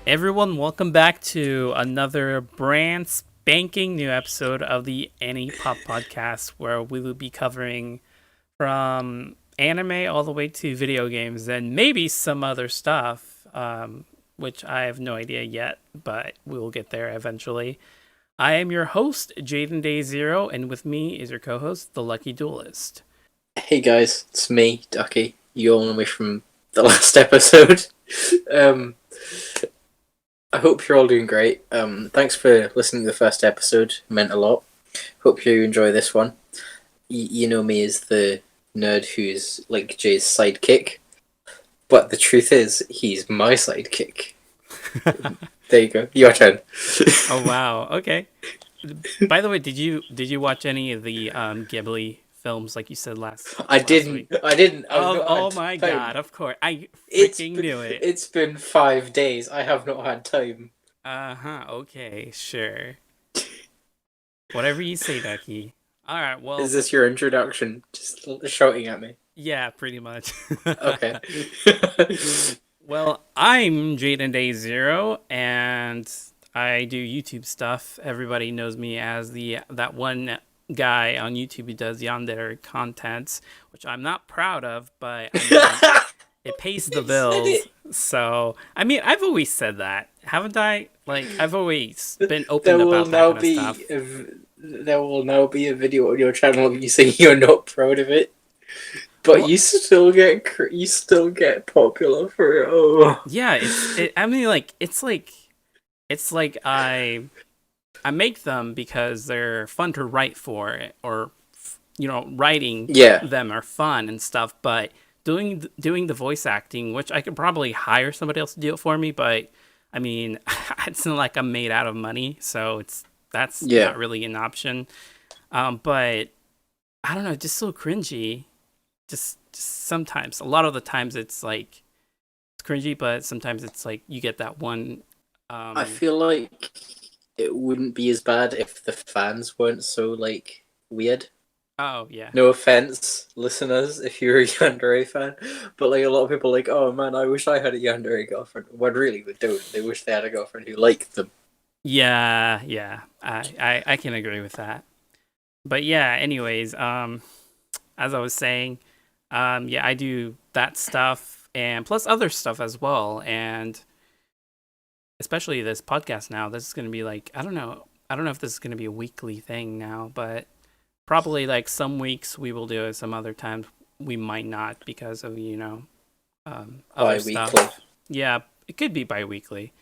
Everyone, welcome back to another brand spanking new episode of the Anipop Podcast, where we will be covering from anime all the way to video games and maybe some other stuff, which I have no idea yet, but we will get there eventually. I am your host, Jaden Day Zero, and with me is your co-host, the Lucky Duelist. Hey guys, it's me, Ducky. You all know me from the last episode. I hope you're all doing great. Thanks for listening to the first episode. It meant a lot. Hope you enjoy this one. You know me as the nerd who's like Jay's sidekick, but the truth is, he's my sidekick. There you go. Your turn. Oh wow. Okay. By the way, did you watch any of the Ghibli films like you said last didn't. week? I didn't. Oh my god, of course. I freaking knew it. It's been 5 days. I have not had time. Okay, sure. Whatever you say, Ducky. Alright, well. Is this your introduction? Just shouting at me? Yeah, pretty much. Okay. Well, I'm Jaden Day Zero, and I do YouTube stuff. Everybody knows me as that one guy on YouTube who does yandere content, which I'm not proud of, but I mean, it pays the bills. So, I mean, I've always said that, haven't I? Like, I've always been open about that kind of stuff. There will now be a video on your channel of you saying you're not proud of it. But what? you still get popular for it. Oh. Yeah, I mean, like it's like I make them because they're fun to write for, or writing them are fun and stuff. But doing the voice acting, which I could probably hire somebody else to do it for me, but I mean, it's not like I'm made out of money, so that's not really an option. But I don't know, just so cringy. Just sometimes, a lot of the times it's like it's cringy, but sometimes it's like you get that one. I feel like it wouldn't be as bad if the fans weren't so like weird. Oh yeah. No offense, listeners, if you're a yandere fan, but like a lot of people are like, oh man, I wish I had a yandere girlfriend. When really they don't. They wish they had a girlfriend who liked them. Yeah. I can agree with that. But yeah, anyways, as I was saying. I do that stuff and plus other stuff as well, and especially this podcast now. This is going to be like I don't know if this is going to be a weekly thing now, but probably like some weeks we will do it, some other times we might not because of other bi-weekly stuff. Yeah, it could be bi-weekly.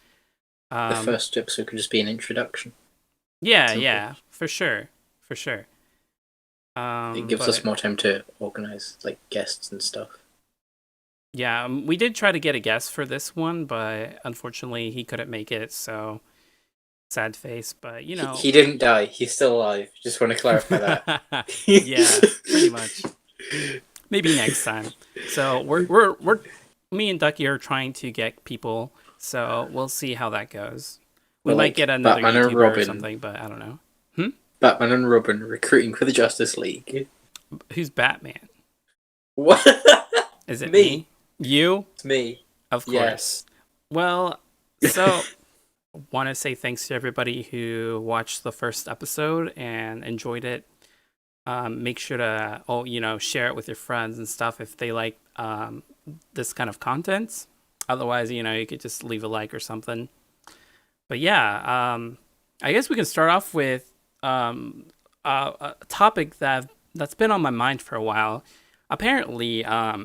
The first episode could just be an introduction. Yeah, for sure. It gives us more time to organize like guests and stuff. Yeah, we did try to get a guest for this one, but unfortunately he couldn't make it, so sad face, but he didn't die. He's still alive. Just want to clarify that. Yeah, pretty much. Maybe next time. So we're me and Ducky are trying to get people, so we'll see how that goes. We might get another YouTuber or something, but I don't know. Batman and Robin recruiting for the Justice League. Who's Batman? What? Is it me? You? It's me. Of course. Yes. Well, so want to say thanks to everybody who watched the first episode and enjoyed it. Make sure to share it with your friends and stuff if they like this kind of content. Otherwise, you could just leave a like or something. But yeah, I guess we can start off with a topic that's been on my mind for a while. Apparently,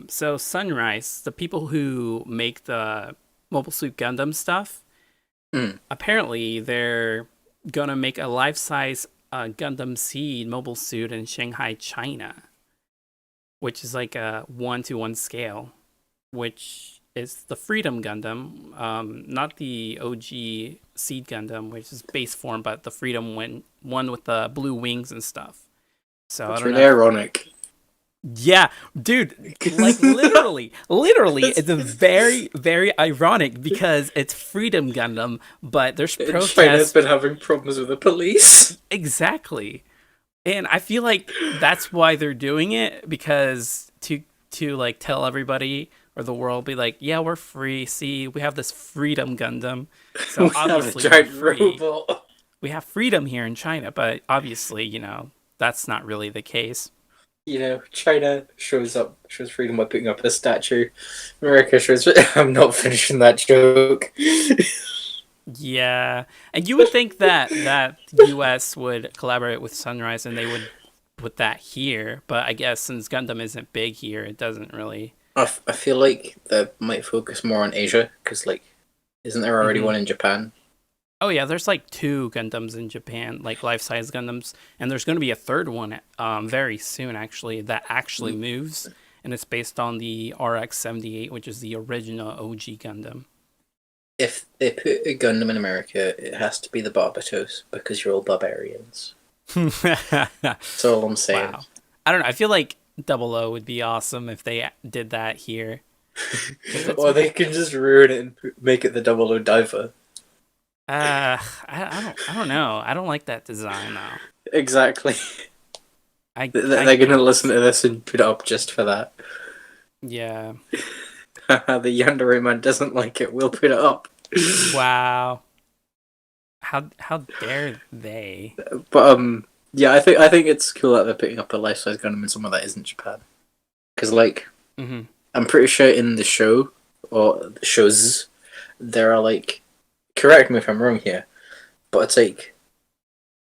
so Sunrise, the people who make the Mobile Suit Gundam stuff, apparently they're gonna make a life-size Gundam Seed mobile suit in Shanghai, China, which is like a 1-to-1 scale, which is the Freedom Gundam, not the OG Seed Gundam, which is base form, but the Freedom one with the blue wings and stuff. So it's really ironic. Yeah, dude, like literally, it's very, very ironic because it's Freedom Gundam, but there's protests. China's been having problems with the police. Exactly, and I feel like that's why they're doing it, because to like tell everybody or the world be like, yeah, we're free. See, we have this freedom Gundam. We So have a obviously we're giant free. robot. We have freedom here in China, but obviously, that's not really the case. China shows freedom by putting up a statue. America shows. I'm not finishing that joke. Yeah, and you would think that U.S. would collaborate with Sunrise and they would put that here, but I guess since Gundam isn't big here, it doesn't really. I feel like they might focus more on Asia because, like, isn't there already one in Japan? Oh yeah, there's like 2 Gundams in Japan, like life-size Gundams, and there's going to be a third one very soon actually that actually moves, and it's based on the RX-78, which is the original OG Gundam. If they put a Gundam in America, it has to be the Barbatos because you're all barbarians. That's all I'm saying. Wow. I don't know. I feel like Double O would be awesome if they did that here. Or they can just ruin it and make it the Double O Diver. I don't know. I don't like that design though. Exactly. They're gonna listen to this and put it up just for that. Yeah. The Yandere man doesn't like it. We'll put it up. Wow. How dare they? But yeah, I think it's cool that they're putting up a life-size Gundam in somewhere that isn't Japan. Because like, I'm pretty sure in the show or the shows there are like, correct me if I'm wrong here, but it's like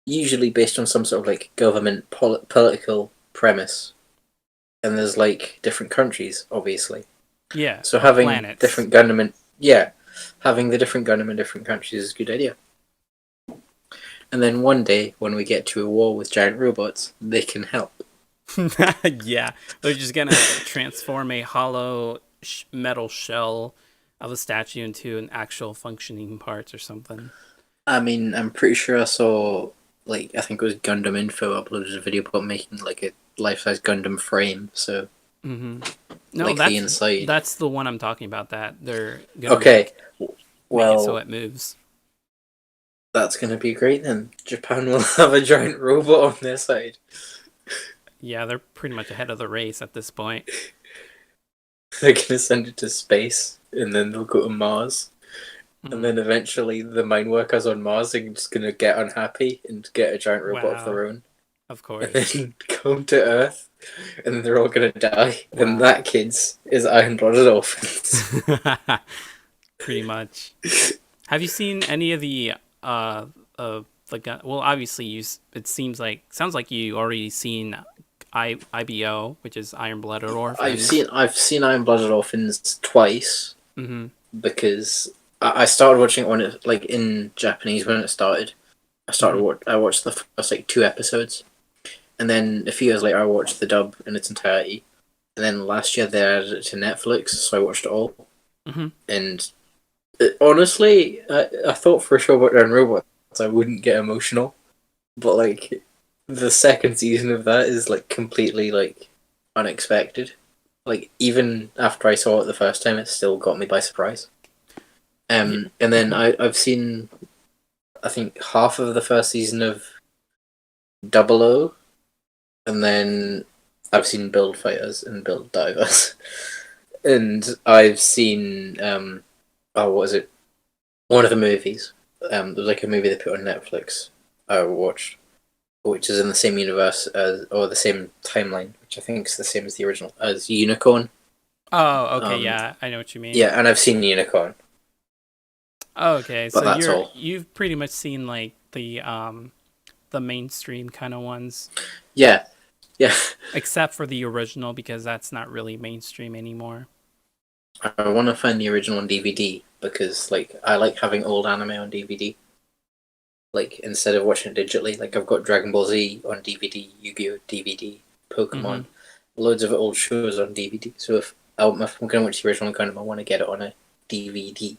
usually based on some sort of like government political premise, and there's like different countries, obviously. Yeah. So having planets. different Gundam in having the different Gundam in different countries is a good idea. And then one day, when we get to a war with giant robots, they can help. Yeah, they're just gonna transform a hollow metal shell of a statue into an actual functioning parts or something. I mean, I'm pretty sure I saw, like, I think it was Gundam Info uploaded a video about making like a life-size Gundam frame. So, No, like that's the inside. That's the one I'm talking about. That they're gonna okay. make Well, it so it moves. That's gonna be great then. Japan will have a giant robot on their side. Yeah, they're pretty much ahead of the race at this point. They're gonna send it to space, and then they'll go to Mars. And then eventually the mine workers on Mars are just gonna get unhappy and get a giant robot of their own. Of course. And then come to Earth, and then they're all gonna die. Wow. And that, kids, is Iron-Blooded Orphans. Pretty much. Have you seen any of the well, obviously it sounds like you already seen IBO, which is Iron-Blooded Orphans. I've seen Iron-Blooded Orphans twice. Because I started watching it when it, like, in Japanese when it started. I watched the first like 2 episodes, and then a few years later I watched the dub in its entirety, and then last year they added it to Netflix, so I watched it all. And honestly, I thought for a show about Iron Robots I wouldn't get emotional, but like the second season of that is like completely like unexpected. Like even after I saw it the first time, it still got me by surprise. And then I've seen, I think, half of the first season of Double O, and then I've seen Build Fighters and Build Divers, and I've seen what was it? One of the movies. There was like a movie they put on Netflix. I watched, which is in the same universe or the same timeline, which I think is the same as the original, as Unicorn. Oh, okay, yeah, I know what you mean. Yeah, and I've seen Unicorn. Oh, okay, but so you've pretty much seen like the mainstream kind of ones. Yeah. Except for the original, because that's not really mainstream anymore. I want to find the original on DVD because, like, I like having old anime on DVD. Like, instead of watching it digitally, like I've got Dragon Ball Z on DVD, Yu-Gi-Oh DVD, Pokemon, loads of old shows on DVD. So if I'm going to watch the original Gundam, I want to get it on a DVD.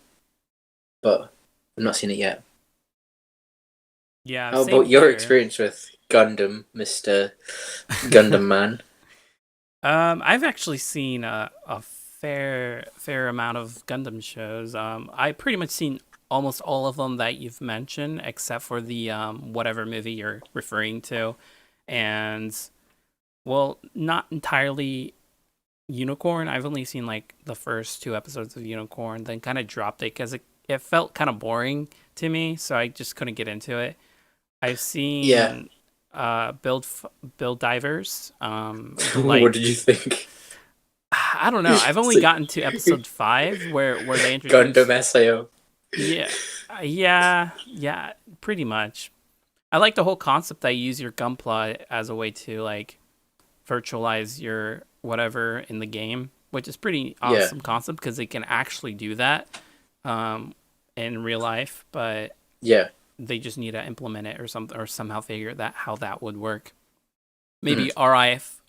But I've not seen it yet. Yeah. How about your experience with Gundam, Mr. Gundam Man? I've actually seen a fair amount of Gundam shows. I pretty much seen almost all of them that you've mentioned, except for the whatever movie you're referring to, and well, not entirely Unicorn. I've only seen like the first 2 episodes of Unicorn, then kind of dropped it because it felt kind of boring to me, so I just couldn't get into it. I've Yeah. seen Build Divers. What did you think? I don't know. I've only gotten to episode 5 where they introduced Gundam Sao. Yeah, yeah, pretty much. I like the whole concept that you use your Gunpla as a way to like virtualize your whatever in the game, which is pretty awesome concept because they can actually do that in real life, but Yeah. they just need to implement it or something or somehow figure that how that would work. Maybe RIF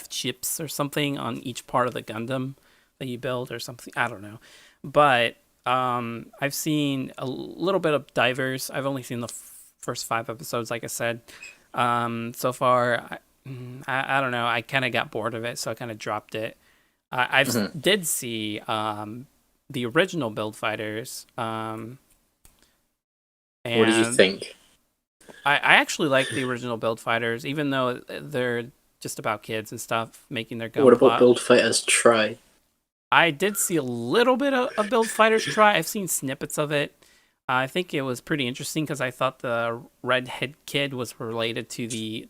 chips or something on each part of the Gundam that you build or something. I don't know, but I've seen a little bit of Divers. I've only seen the first 5 episodes, like I said. So far, I don't know. I kind of got bored of it, so I kind of dropped it. Did see the original Build Fighters. And What did you think? I actually like the original Build Fighters, even though they're just about kids and stuff making their gun. What about Build Fighters Try? I did see a little bit of Build Fighters Try. I've seen snippets of it. I think it was pretty interesting because I thought the redhead kid was related to the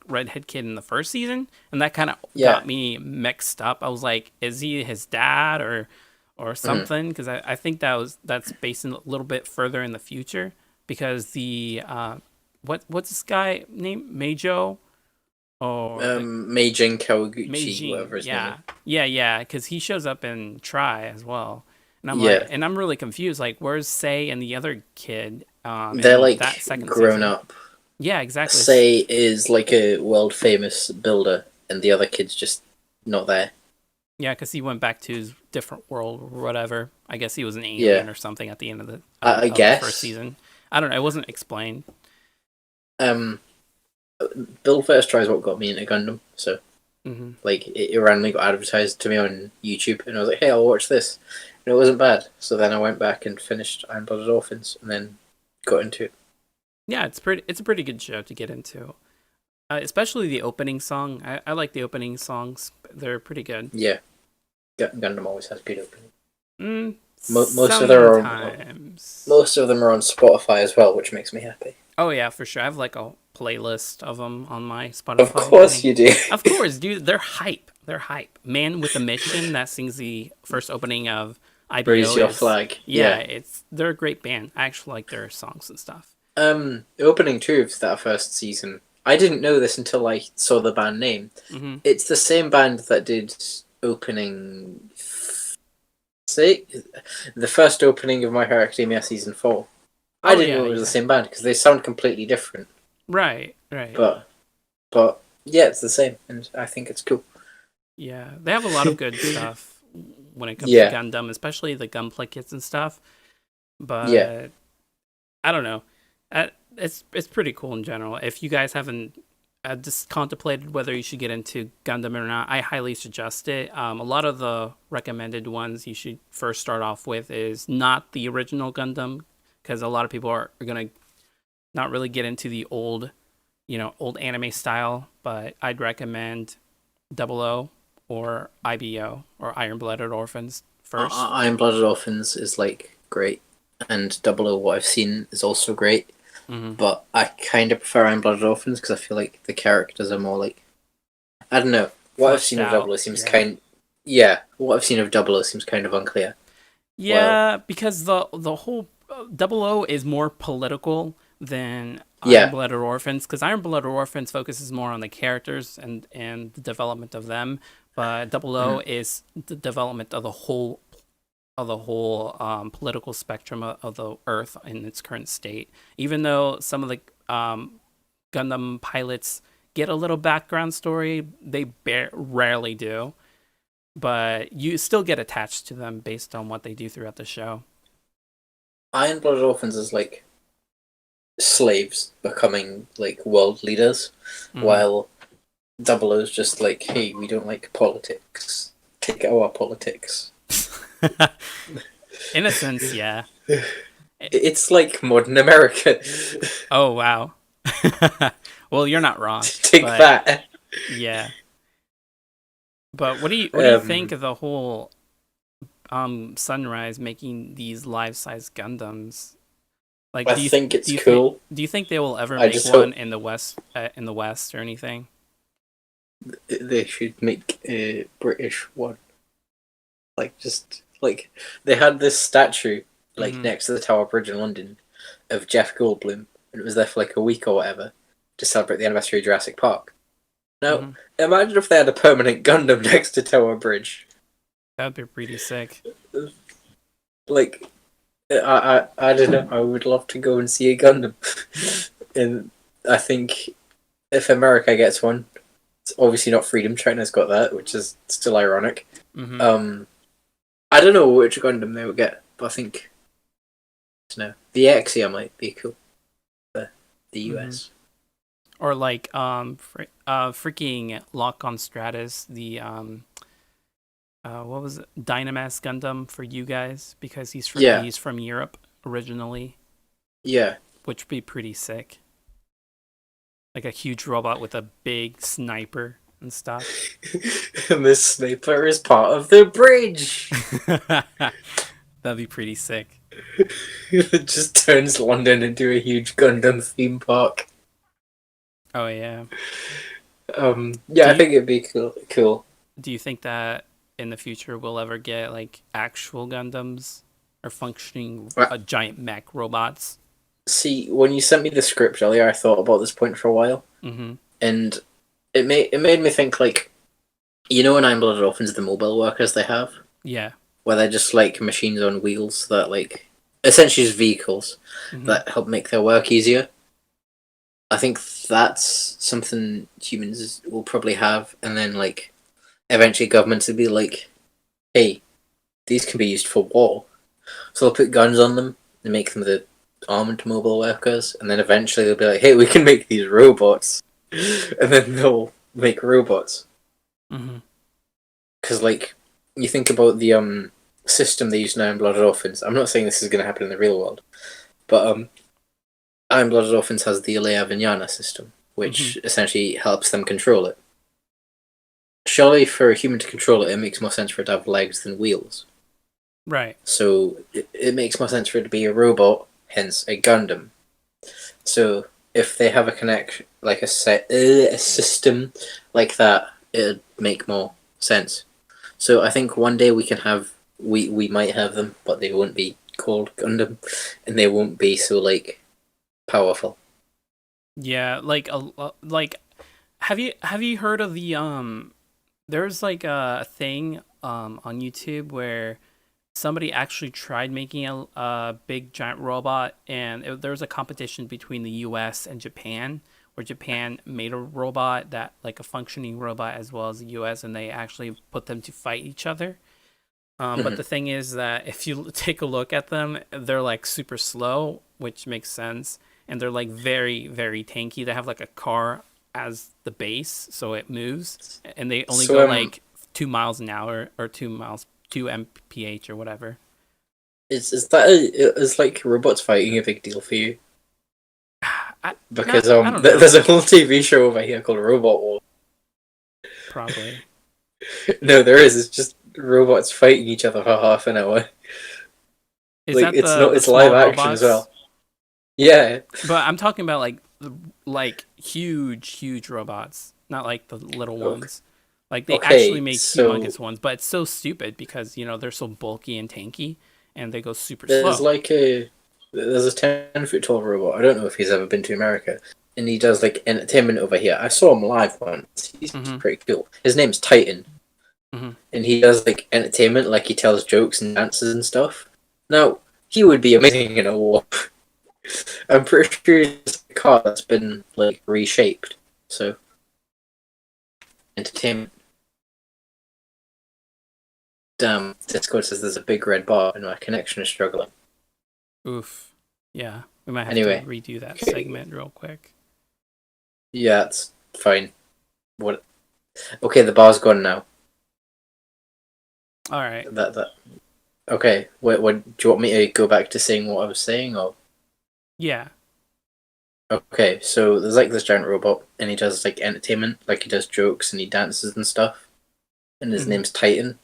redhead kid in the first season, and that kind of got me mixed up. I was like, is he his dad or something? Because I think that's based in a little bit further in the future because the what's this guy named Meijo? Or Meijin Kawaguchi, whatever his name is. Yeah, because he shows up in Try as well, and I'm like, and I'm really confused. Like, where's Sei and the other kid? They're like that second grown season? Up. Yeah, exactly. Sei is like a world famous builder, and the other kid's just not there. Yeah, because he went back to his different world or whatever. I guess he was an alien or something at the end of the I guess the first season. I don't know. It wasn't explained. Build First Try is what got me into Gundam, so like it randomly got advertised to me on YouTube, and I was like, "Hey, I'll watch this," and it wasn't bad. So then I went back and finished Iron Blooded Orphans, and then got into it. Yeah, it's a pretty good show to get into, especially the opening song. I like the opening songs; they're pretty good. Yeah, Gundam always has good openings. Most of them are on Spotify as well, which makes me happy. Oh yeah, for sure. I have like a playlist of them on my Spotify. Of course you do. Of course, dude. They're hype. Man with a Mission that sings the first opening of IBO. Raise Your Flag. Yeah, they're a great band. I actually like their songs and stuff. The opening too of that first season. I didn't know this until I saw the band name. It's the same band that did opening. The first opening of My Hero Academia season 4. I didn't know it was the same band because they sound completely different. Right. But yeah, it's the same, and I think it's cool. Yeah, they have a lot of good stuff when it comes to Gundam, especially the gunplay kits and stuff. But I don't know. It's pretty cool in general. If you guys haven't just contemplated whether you should get into Gundam or not, I highly suggest it. A lot of the recommended ones you should first start off with is not the original Gundam, because a lot of people are going to not really get into the old anime style, but I'd recommend 00 or IBO or Iron Blooded Orphans first. Iron Blooded Orphans is like great, and 00 what I've seen is also great. But I kind of prefer Iron Blooded Orphans because I feel like the characters are more like, I don't know. What I've seen of 00 seems what I've seen of 00 seems kind of unclear. Yeah, because the whole 00 is more political than Iron Blooded Orphans, because Iron Blooded Orphans focuses more on the characters and the development of them, but 00 is the development of the whole political spectrum of the Earth in its current state. Even though some of the Gundam pilots get a little background story, they rarely do, but you still get attached to them based on what they do throughout the show. Iron Blooded Orphans is like slaves becoming like world leaders, while 00 is just like, hey, we don't like politics. Take our politics. In a sense, yeah. It's like modern America. Oh, wow. Well, you're not wrong. Take that. Yeah. But what do you think of the whole Sunrise making these life-size Gundams? Like, I think it's cool. Do you think they will ever I make just one hope in the West or anything? they should make a British one. Like, just like they had this statue like next to the Tower Bridge in London of Jeff Goldblum, and it was there for like a week or whatever to celebrate the anniversary of Jurassic Park. Now, imagine if they had a permanent Gundam next to Tower Bridge. That'd be pretty sick. Like, I don't know. I would love to go and see a Gundam, and I think if America gets one, it's obviously not Freedom. China's got that, which is still ironic. I don't know which Gundam they would get, but I think no, the Exia might be cool for the US. Or like freaking Lock on Stratus, the what was it? Dynamas Gundam for you guys, because he's from Europe originally. Yeah. Which would be pretty sick. Like a huge robot with a big sniper and stuff. And this sniper is part of the bridge. That'd be pretty sick. It just turns London into a huge Gundam theme park. Oh yeah. I think it'd be cool. Do you think that in the future we'll ever get like actual Gundams or functioning giant mech robots? See, when you sent me the script earlier, I thought about this point for a while, and it made me think, like, you know, in Iron Blooded Orphans, the mobile workers they have, where they're just like machines on wheels that like essentially just vehicles that help make their work easier. I think that's something humans will probably have, and then like eventually governments will be like, hey, these can be used for war, so they'll put guns on them and make them the armed mobile workers, and then eventually they'll be like, hey, we can make these robots, and then they'll make robots. Because like, you think about the system they use now in Blooded Orphans. I'm not saying this is going to happen in the real world, but Iron Blooded Orphans has the Alea Vignana system, which essentially helps them control it. Surely for a human to control it, it makes more sense for it to have legs than wheels. Right. So it makes more sense for it to be a robot, hence a Gundam. So if they have a system like that, it'd make more sense. So I think one day we might have them, but they won't be called Gundam, and they won't be so like powerful. Yeah, like have you heard of the there's like a thing on YouTube where somebody actually tried making a big giant robot, and there was a competition between the US and Japan, where Japan made a robot that like a functioning robot as well as the US, and they actually put them to fight each other. But the thing is that if you take a look at them, they're like super slow, which makes sense, and they're like very, very tanky. They have like a car as the base, so it moves, and they only go like 2 miles an hour or 2 mph or whatever. Is like robots fighting a big deal for you? Because there's a whole TV show over here called Robot War. Probably. No, there is. It's just robots fighting each other for half an hour. It's live action robots as well. Yeah, but I'm talking about like huge robots, not like the little ones. Like they actually make humongous ones, but it's so stupid because they're so bulky and tanky, and they go super slow. There's a 10-foot tall robot. I don't know if he's ever been to America, and he does like entertainment over here. I saw him live once. He's pretty cool. His name's Titan, and he does like entertainment, like he tells jokes and dances and stuff. Now he would be amazing in a war. I'm pretty sure it's a car that's been like reshaped. So entertainment. Damn, Discord says there's a big red bar and my connection is struggling. Oof. Yeah, we might have to redo that segment real quick. Yeah, it's fine. What? Okay, the bar's gone now. All right. That. Okay. What? Do you want me to go back to saying what I was saying, or? Yeah. Okay, so there's like this giant robot, and he does like entertainment, like he does jokes and he dances and stuff. and his name's Titan.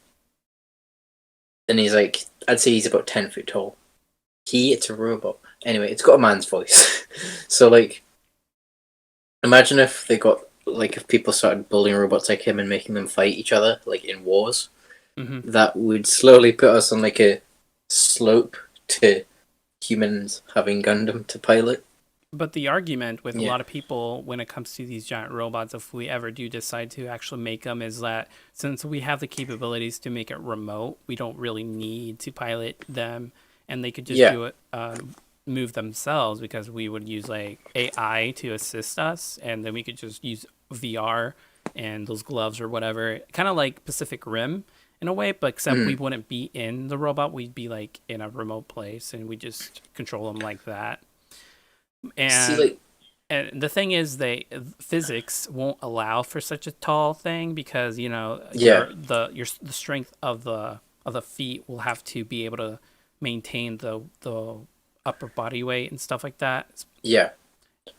And he's like, I'd say he's about 10 feet tall. It's a robot. Anyway, it's got a man's voice. So, like, imagine if if people started building robots like him and making them fight each other, like in wars. Mm-hmm. That would slowly put us on like a slope to humans having Gundam to pilot. But the argument with a lot of people when it comes to these giant robots, if we ever do decide to actually make them, is that since we have the capabilities to make it remote, we don't really need to pilot them, and they could just do it, move themselves, because we would use like AI to assist us, and then we could just use VR and those gloves or whatever, kind of like Pacific Rim in a way, but except we wouldn't be in the robot, we'd be like in a remote place, and we just control them like that. And and the thing is, physics won't allow for such a tall thing, because the strength of the feet will have to be able to maintain the upper body weight and stuff like that. Yeah,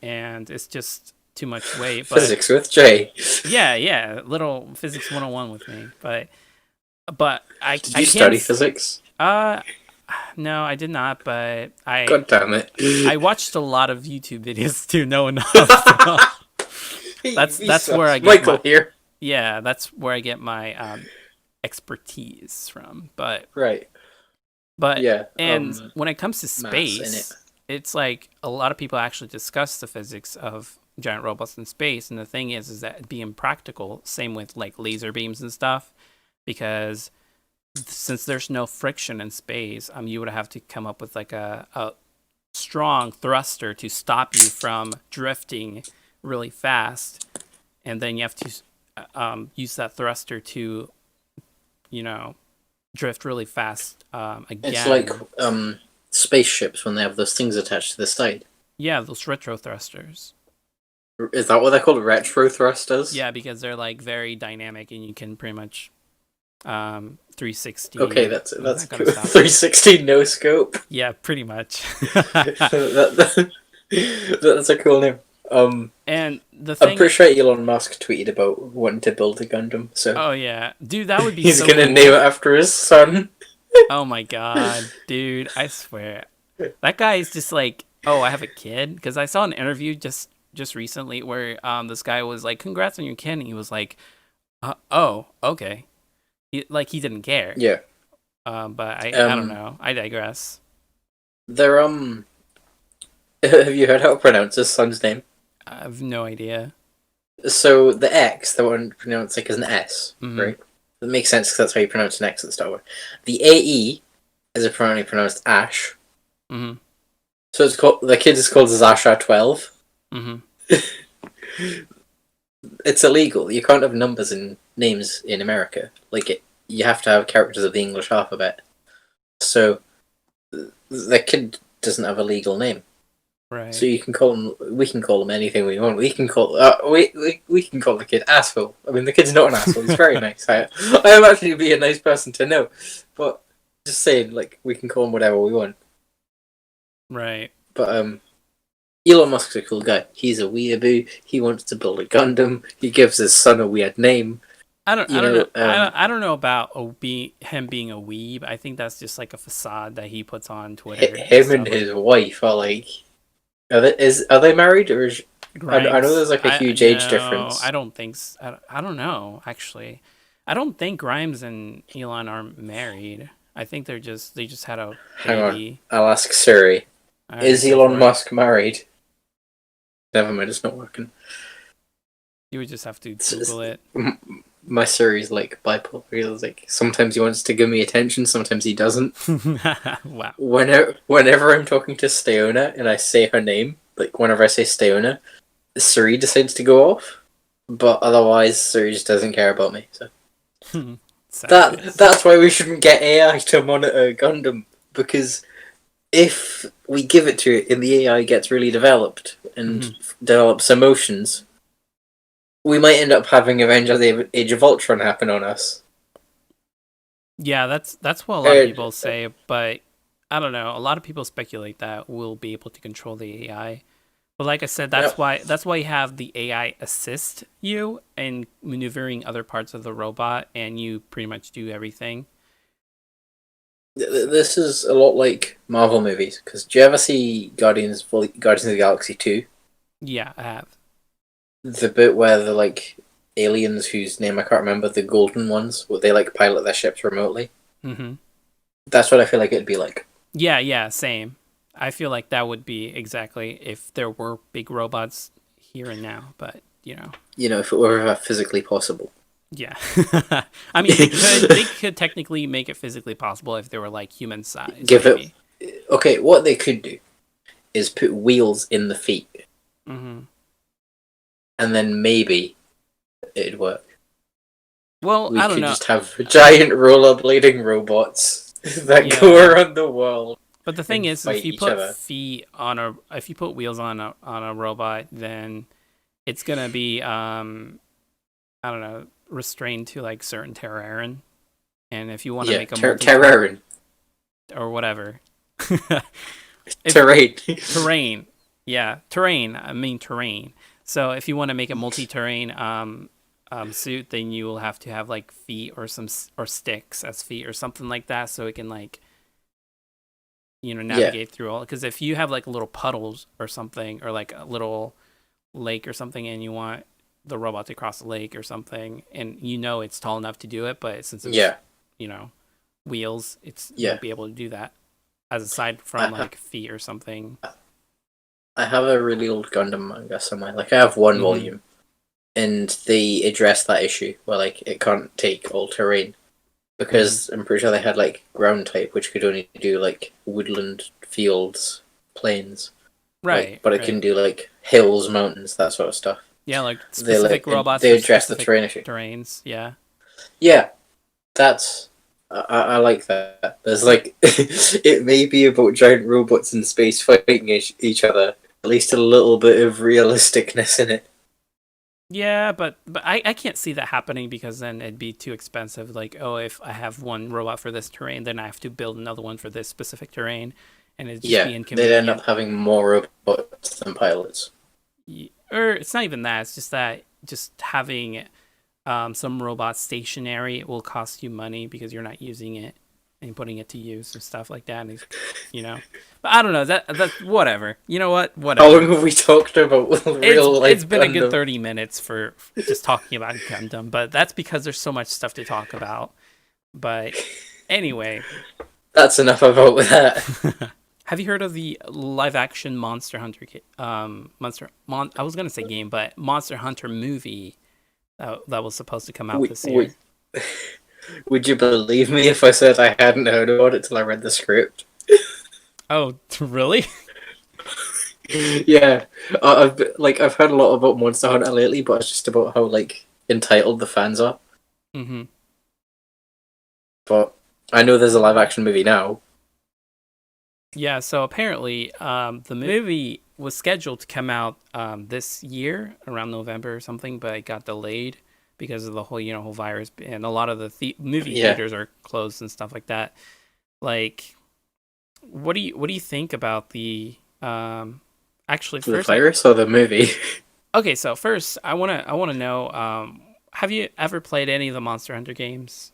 and it's just too much weight. But physics with Jay. Yeah, little physics 101 with me. But Did you study physics? No, I did not, but God damn it. I watched a lot of YouTube videos to know enough. That's where I get here. Yeah, that's where I get my expertise from. But yeah, and when it comes to space, it's like a lot of people actually discuss the physics of giant robots in space, and the thing is that it'd be impractical. Same with like laser beams and stuff, because since there's no friction in space, you would have to come up with like a strong thruster to stop you from drifting really fast, and then you have to use that thruster to, drift really fast again. It's like spaceships when they have those things attached to the side. Yeah, those retro thrusters. Is that what they're called? Retro thrusters? Yeah, because they're like very dynamic, and you can pretty much 360. Okay, that's cool. 360 no scope. Yeah, pretty much. That's a cool name. And the thing, I'm pretty sure Elon Musk tweeted about wanting to build a Gundam. So oh yeah, dude, that would be. He's so gonna cool. name it after his son. Oh my god, dude! I swear, that guy is just like, oh, I have a kid. Because I saw an interview just recently where this guy was like, "Congrats on your kid," and he was like, "Oh, okay." He didn't care. Yeah. But I don't know. I digress. They're Have you heard how to pronounce his son's name? I have no idea. So the X, the one pronounced like as an S, right? That makes sense because that's how you pronounce an X at the start. The AE is apparently pronounced Ash. Mm-hmm. So the kid is called Zasha 12. Mm-hmm. It's illegal. You can't have numbers in names in America. You have to have characters of the English alphabet. So the kid doesn't have a legal name. Right. So we can call him anything we want. We can call we can call the kid asshole. I mean, the kid's not an asshole. He's very nice. I am actually be a nice person to know, but just saying, like, we can call him whatever we want. Right. But Elon Musk's a cool guy. He's a weeaboo. He wants to build a Gundam. He gives his son a weird name. I don't know about him being a weeb. I think that's just like a facade that he puts on Twitter. Him and his wife are like. Are they married, or I know there's like a huge age difference. I don't think so. I don't know, actually. I don't think Grimes and Elon are married. I think they just had a baby. Hang on, I'll ask Siri. Is Elon Musk married? Never mind, it's not working. You would just have to Google it. My Siri's like bipolar. He's like, sometimes he wants to give me attention, sometimes he doesn't. Wow. Whenever I'm talking to Steona and I say her name, like whenever I say Steona, Siri decides to go off. But otherwise, Siri just doesn't care about me. So that's why we shouldn't get AI to monitor Gundam, because if we give it to it and the AI gets really developed and develops emotions, we might end up having Avengers Age of Ultron happen on us. Yeah, that's what a lot of people say, but I don't know. A lot of people speculate that we'll be able to control the AI, But like I said, Yep. that's why you have the AI assist you in maneuvering other parts of the robot, and you pretty much do everything. This is a lot like Marvel movies, because do you ever see Guardians of the Galaxy 2? Yeah, I have. The bit where the like aliens whose name I can't remember, the golden ones, where they like pilot their ships remotely. Mm-hmm. That's what I feel like it'd be like. Yeah, same. I feel like that would be exactly if there were big robots here and now, but you know. You know, if it were physically possible. Yeah. I mean, they could technically make it physically possible if they were like human size, Give maybe. it. Okay, what they could do is put wheels in the feet, Mm-hmm. and then maybe it'd work. Well, We I don't could know. just have giant rollerblading robots that Yeah. go around the world. But the thing and is, fight if you each put other. if you put wheels on a robot, then it's gonna be I don't know, restrained to like certain terrain. And if you want to Yeah, make a terrain. or whatever, Terrain. terrain, yeah, terrain. I mean terrain. So if you want to make a multi-terrain suit, then you will have to have like feet or or sticks as feet or something like that, so it can like navigate through all. Because if you have like little puddles or something, or like a little lake or something, and you want the robot to cross the lake or something, and it's tall enough to do it, but since it's Yeah. wheels, you Yeah. won't be able to do that. As aside from like feet or something. I have a really old Gundam manga somewhere. Like I have one Mhm. volume, and they address that issue where like it can't take all terrain because I'm pretty sure they had like ground type, which could only do like woodland, fields, plains. Right, Like, but it right. can do like hills, mountains, that sort of stuff. Yeah, like specific robots They for address the specific terrain issue. terrains. Yeah. Yeah, that's I like that. There's like it may be about giant robots in space fighting each other. At least a little bit of realisticness in it. Yeah, but I can't see that happening because then it'd be too expensive. Like, oh, if I have one robot for this terrain, then I have to build another one for this specific terrain, and it'd just Yeah, be they'd end inconvenient. up having more robots than pilots. Or it's not even that. It's just that just having some robots stationary will cost you money because you're not using it and putting it to use and stuff like that. And, but I don't know. That's whatever. You know what? Whatever. How long have we talked about real life? It's been a good Gundam? 30 minutes for just talking about Gundam, but that's because there's so much stuff to talk about. But anyway, That's enough about that. have you heard of the live action Monster Hunter I was going to say game, but Monster Hunter movie that was supposed to come out this year? Would you believe me if I said I hadn't heard about it till I read the script? Oh, really? Yeah, I've heard a lot about Monster Hunter lately, but it's just about how like entitled the fans are. Mm-hmm. But I know there's a live action movie now. Yeah, so apparently the movie was scheduled to come out this year around November or something, but it got delayed because of the whole virus, and a lot of the movie theaters are closed and stuff like that. Like, what do you think about the actually The first virus or the movie? okay, so first I wanna know have you ever played any of the Monster Hunter games?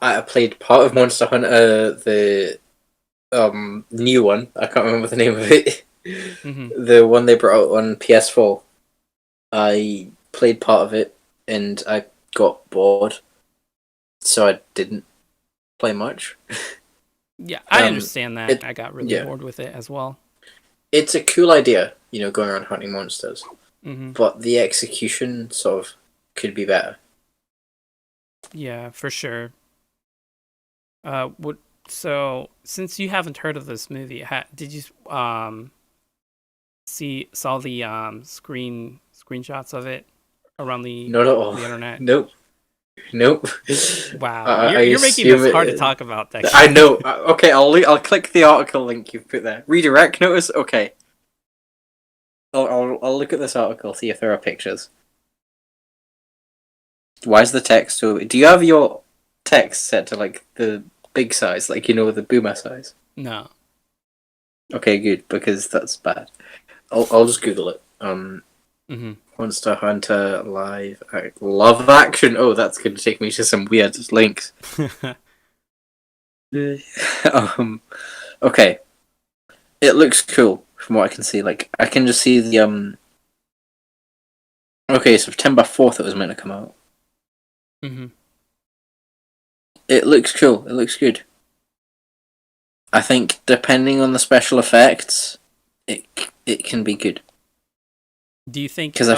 I played part of Monster Hunter, the new one. I can't remember the name of it. Mm-hmm. The one they brought out on PS4. I played part of it and I got bored, so I didn't play much. Yeah, I understand that. I got really bored with it as well. It's a cool idea, going around hunting monsters, Mm-hmm. but the execution sort of could be better. Yeah, for sure. So since you haven't heard of this movie, did you saw the screenshots of it around Not at all. the internet? Nope. Wow, you're making this hard to talk about, Dexter. I know. Okay, I'll click the article link you've put there. Redirect notice. Okay. I'll look at this article, see if there are pictures. Why is the text so? Do you have your text set to like the big size, like the boomer size? No. Okay, good, because that's bad. I'll just Google it. Mm-hmm. Monster Hunter love action. Oh, that's going to take me to some weird links. um, okay, it looks cool from what I can see. Like I can just see the. Okay, September 4th it was meant to come out. Mm-hmm. It looks cool. It looks good. I think depending on the special effects, it can be good. Do you think? Because I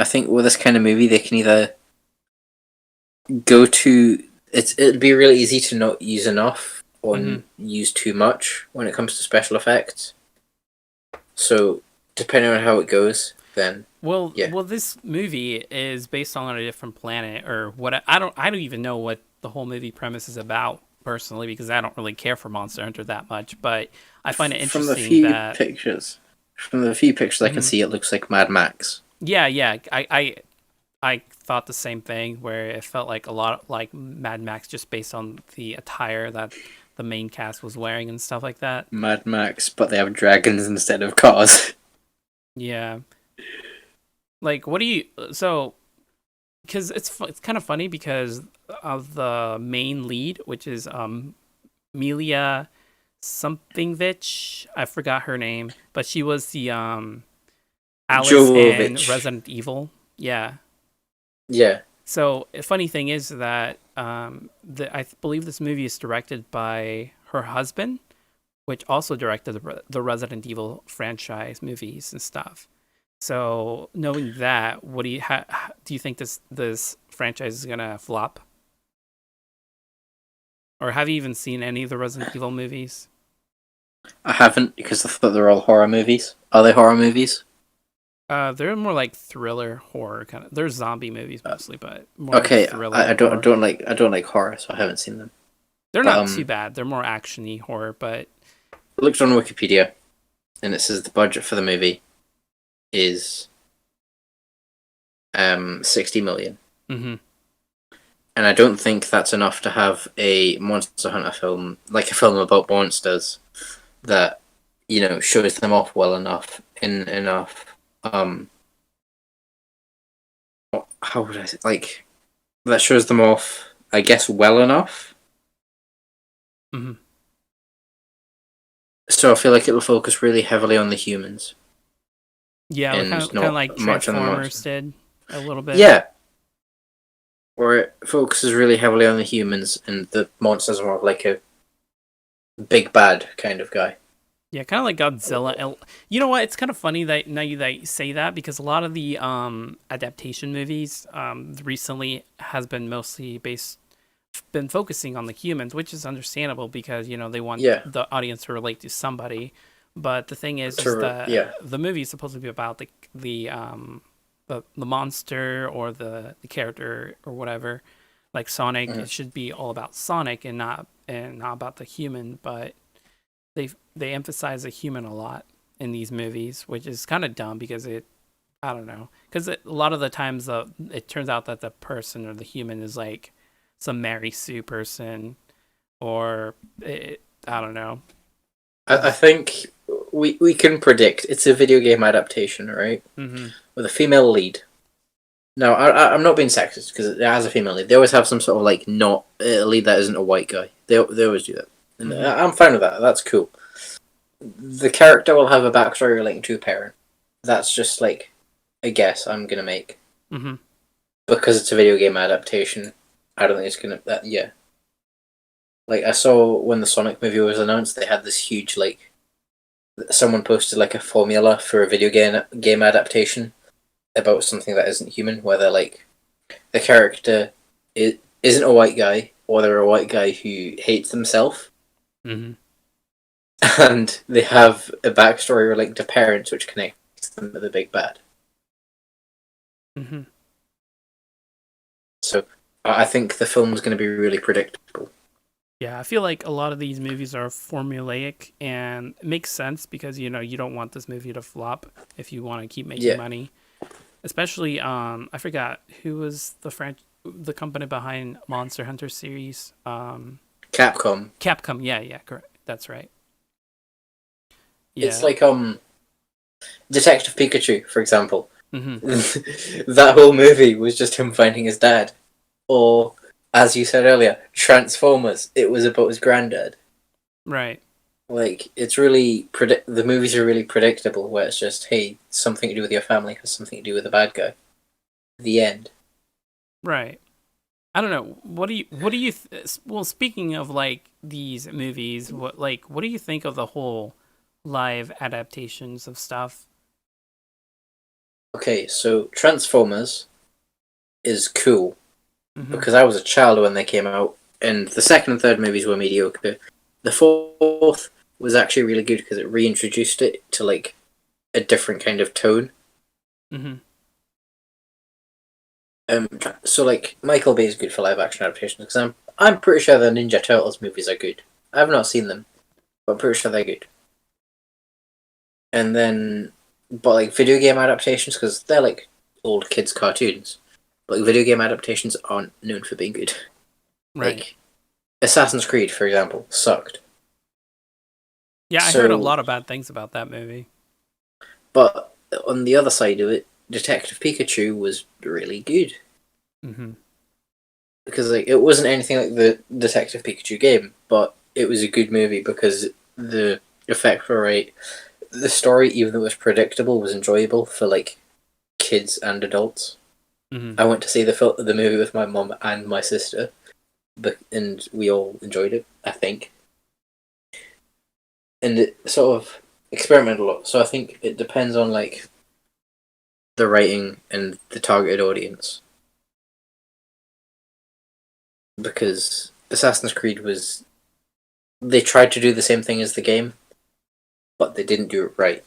think with this kind of movie they can either go to it'd be really easy to not use enough or use too much when it comes to special effects. So depending on how it goes, then well, this movie is based on a different planet, or what? I don't even know what the whole movie premise is about personally, because I don't really care for Monster Hunter that much. But I find it interesting from the few pictures I can see, it looks like Mad Max. Yeah. I thought the same thing, where it felt like a lot like Mad Max, just based on the attire that the main cast was wearing and stuff like that. Mad Max, but they have dragons instead of cars. Yeah. Like, what do you... So, because it's kind of funny because of the main lead, which is Milia Somethingvich. I forgot her name, but she was the Alice in Resident Evil. Yeah. Yeah. So, a funny thing is that I believe this movie is directed by her husband, which also directed the Resident Evil franchise movies and stuff. So, knowing that, what do you think this franchise is gonna flop? Or have you even seen any of the Resident Evil movies? I haven't, because I thought they were all horror movies. Are they horror movies? They're more like thriller horror kind of. They're zombie movies mostly, but more okay. Like thriller. I don't like horror, so I haven't seen them. They're not too bad. They're more actiony horror, but I looked on Wikipedia, and it says the budget for the movie is 60 million. Mm-hmm. And I don't think that's enough to have a Monster Hunter film, like a film about monsters, that, you know, shows them off well enough how would I say, like, that shows them off, I guess, well enough. Mm-hmm. So I feel like it'll focus really heavily on the humans. Yeah, kind of like Transformers did a little bit. Yeah. Where it focuses really heavily on the humans, and the monsters are more of like a big bad kind of guy. Yeah, kind of like Godzilla. You know what? It's kind of funny that now you say that, because a lot of the adaptation movies recently has been mostly been focusing on the humans, which is understandable because, you know, they want the audience to relate to somebody. But the thing is that the movie is supposed to be about the monster or the character or whatever. Like Sonic, it should be all about Sonic and not about the human. But they emphasize the human a lot in these movies, which is kind of dumb because I don't know, because a lot of the times it turns out that the person or the human is like some Mary Sue person, or I don't know. I think we can predict it's a video game adaptation, right? Mm-hmm. With a female lead. Now, I'm not being sexist because it has a female lead. They always have some sort of like not a lead that isn't a white guy. They always do that, and I'm fine with that. That's cool. The character will have a backstory relating to a parent. That's just like a guess I'm gonna make. Mm-hmm. Because it's a video game adaptation, I don't think it's gonna. Like, I saw when the Sonic movie was announced, they had this huge, like, someone posted, like, a formula for a video game adaptation about something that isn't human, where they're, like, the character isn't a white guy, or they're a white guy who hates himself. Mm-hmm. And they have a backstory relating to parents, which connects them to the big bad. Mm-hmm. So, I think the film's going to be really predictable. Yeah, I feel like a lot of these movies are formulaic, and it makes sense because, you know, you don't want this movie to flop if you want to keep making money. Especially, I forgot who was the company behind Monster Hunter series. Capcom. Capcom, yeah, correct. That's right. It's Yeah. like Detective Pikachu, for example. Hmm. That whole movie was just him finding his dad. Or, as you said earlier, Transformers. It was about his granddad. Right. Like, it's really the movies are really predictable, where it's just, hey, something to do with your family has something to do with the bad guy. The end. Right. I don't know. Well, speaking of like these movies, what do you think of the whole live adaptations of stuff? Okay, so Transformers is cool Hmm. because I was a child when they came out, and the second and third movies were mediocre. The fourth was actually really good because it reintroduced it to like a different kind of tone. Hmm. So like Michael Bay is good for live action adaptations because I'm pretty sure the Ninja Turtles movies are good. I've not seen them, but I'm pretty sure they're good. And then, but like video game adaptations because they're like old kids cartoons. But like, video game adaptations aren't known for being good. Right. Like Assassin's Creed, for example, sucked. Yeah, I heard a So, lot of bad things about that movie. but on the other side of it, Detective Pikachu was really good Hmm. because like it wasn't anything like the Detective Pikachu game, but it was a good movie because the effects were right. The story, even though it was predictable, was enjoyable for like kids and adults. Hmm. I went to see the movie with my mum and my sister, and we all enjoyed it. I think, and it sort of experimented a lot. So I think it depends on like the writing and the targeted audience. Because Assassin's Creed was they tried to do the same thing as the game, but they didn't do it right.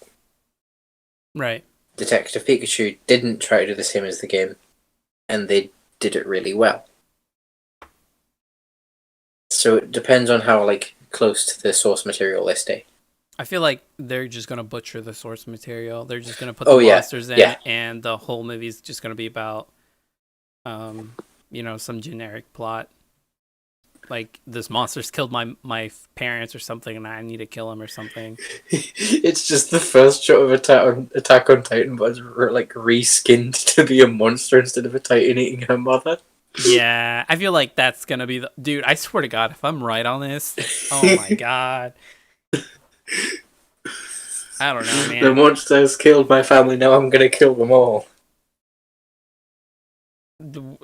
Right. Detective Pikachu didn't try to do the same as the game, and they did it really well. So it depends on how like close to the source material they stay. I feel like they're just gonna butcher the source material. They're just gonna put the Oh yeah, monsters in, yeah, and the whole movie's just gonna be about, some generic plot. Like this monster's killed my parents or something, and I need to kill him or something. it's just the first shot of Attack on Titan, but it's like reskinned to be a monster instead of a Titan eating her mother. Yeah, I feel like that's gonna be the dude. I swear to God, if I'm right on this, oh my God, I don't know, The man. monster has killed my family. Now I'm gonna kill them all. The-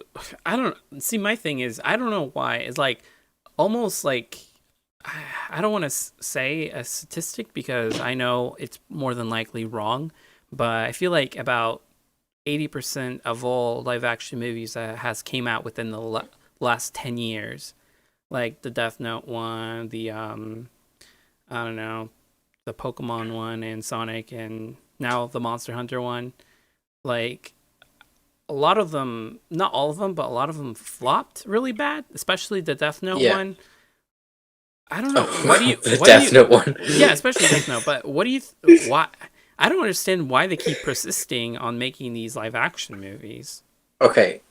I don't see. My thing is, I don't know why. It's like almost like I don't want to say a statistic because I know it's more than likely wrong, but I feel like about 80% of all live action movies that has came out within the last 10 years, like the Death Note one, the I don't know, the Pokemon one, and Sonic, and now the Monster Hunter one. Like a lot of them, not all of them, but a lot of them flopped really bad, especially the Death Note Yeah. one. I don't know. Oh, the What do Death you, Note one. yeah, especially Death Note, but what do you, why, I don't understand why they keep persisting on making these live action movies. Okay,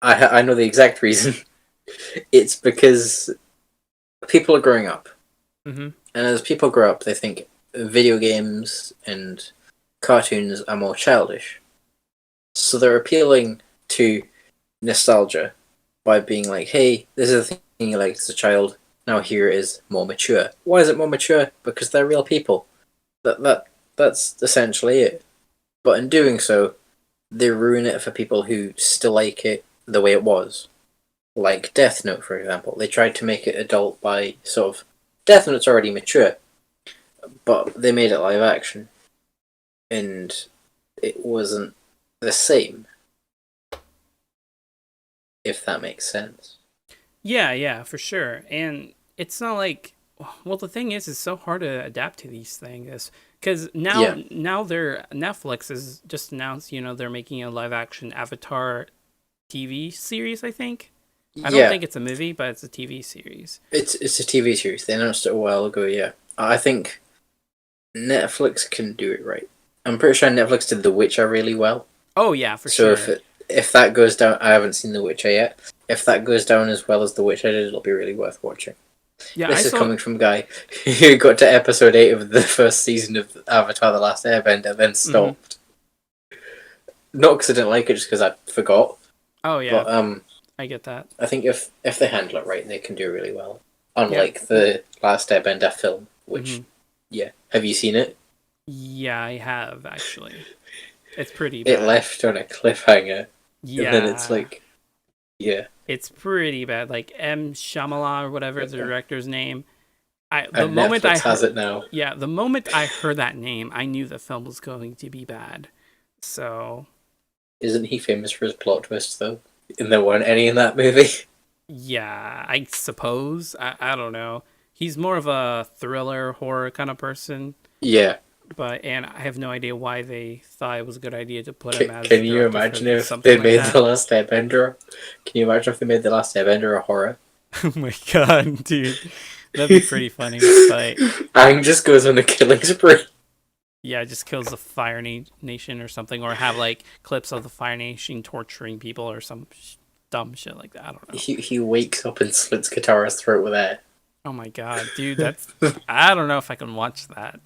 I know the exact reason. It's because people are growing up, Hmm. and as people grow up, they think video games and cartoons are more childish. So they're appealing to nostalgia by being like, "Hey, this is the thing you liked as a child. Now here it is more mature." Why is it more mature? Because they're real people. That's essentially it. But in doing so, they ruin it for people who still like it the way it was. Like Death Note, for example. They tried to make it adult by sort of Death Note's already mature, but they made it live action, and it wasn't the same. If that makes sense. Yeah, yeah, for sure. And it's not like, well, the thing is, it's so hard to adapt to these things because Yeah, now they're Netflix has just announced, they're making a live action Avatar TV series. I think. I don't yeah. think it's a movie, but it's a TV series. It's a TV series. They announced it a while ago. Yeah, I think Netflix can do it right. I'm pretty sure Netflix did The Witcher really well. Oh yeah, for So sure. if that goes down, I haven't seen The Witcher yet. If that goes down as well as The Witcher did, it'll be really worth watching. Yeah, This is coming from a guy who got to episode 8 of the first season of Avatar: The Last Airbender, then stopped. Not because I didn't like it, just because I forgot. Oh yeah, But I get that. I think if they handle it right, they can do really well. Unlike the Last Airbender film, which, have you seen it? Yeah, I have actually. It's pretty It bad. left on a cliffhanger. Yeah. And then it's like, it's pretty bad. Like M. Shyamalan or whatever is the director's name. Netflix has it now. Yeah, the moment I heard that name, I knew the film was going to be bad. So. Isn't he famous for his plot twists though? And there weren't any in that movie. Yeah, I suppose. I don't know. He's more of a thriller horror kind of person. Yeah. And I have no idea why they thought it was a good idea to put him as. Can you imagine if they made The Last Airbender? Can you imagine if they made The Last Airbender a horror? Oh my god, dude, that'd be pretty funny. But Aang just goes on a killing spree. Yeah, just kills the Fire Nation or something, or have like clips of the Fire Nation torturing people or some dumb shit like that. I don't know. He wakes up and slits Katara's throat with air. Oh my god, dude, that's I don't know if I can watch that.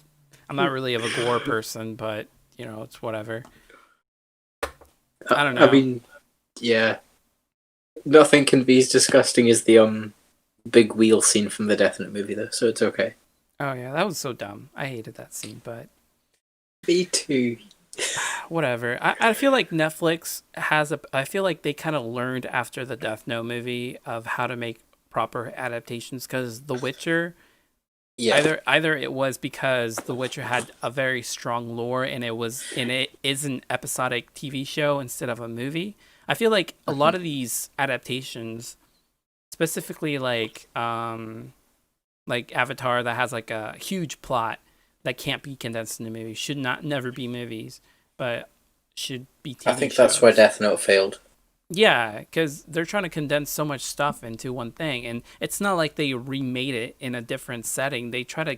I'm not really of a gore person, but it's whatever. I don't know. I mean, yeah, nothing can be as disgusting as the big wheel scene from the Death Note movie, though. So it's okay. Oh yeah, that was so dumb. I hated that scene, but me too. Whatever. I feel like Netflix I feel like they kind of learned after the Death Note movie of how to make proper adaptations, because The Witcher. Yeah. Either it was because The Witcher had a very strong lore and it is an episodic TV show instead of a movie. I feel like a lot of these adaptations, specifically like Avatar, that has like a huge plot that can't be condensed into movies, should never be movies, but should be TV I think shows. That's where Death Note failed. Yeah, because they're trying to condense so much stuff into one thing, and it's not like they remade it in a different setting. They try to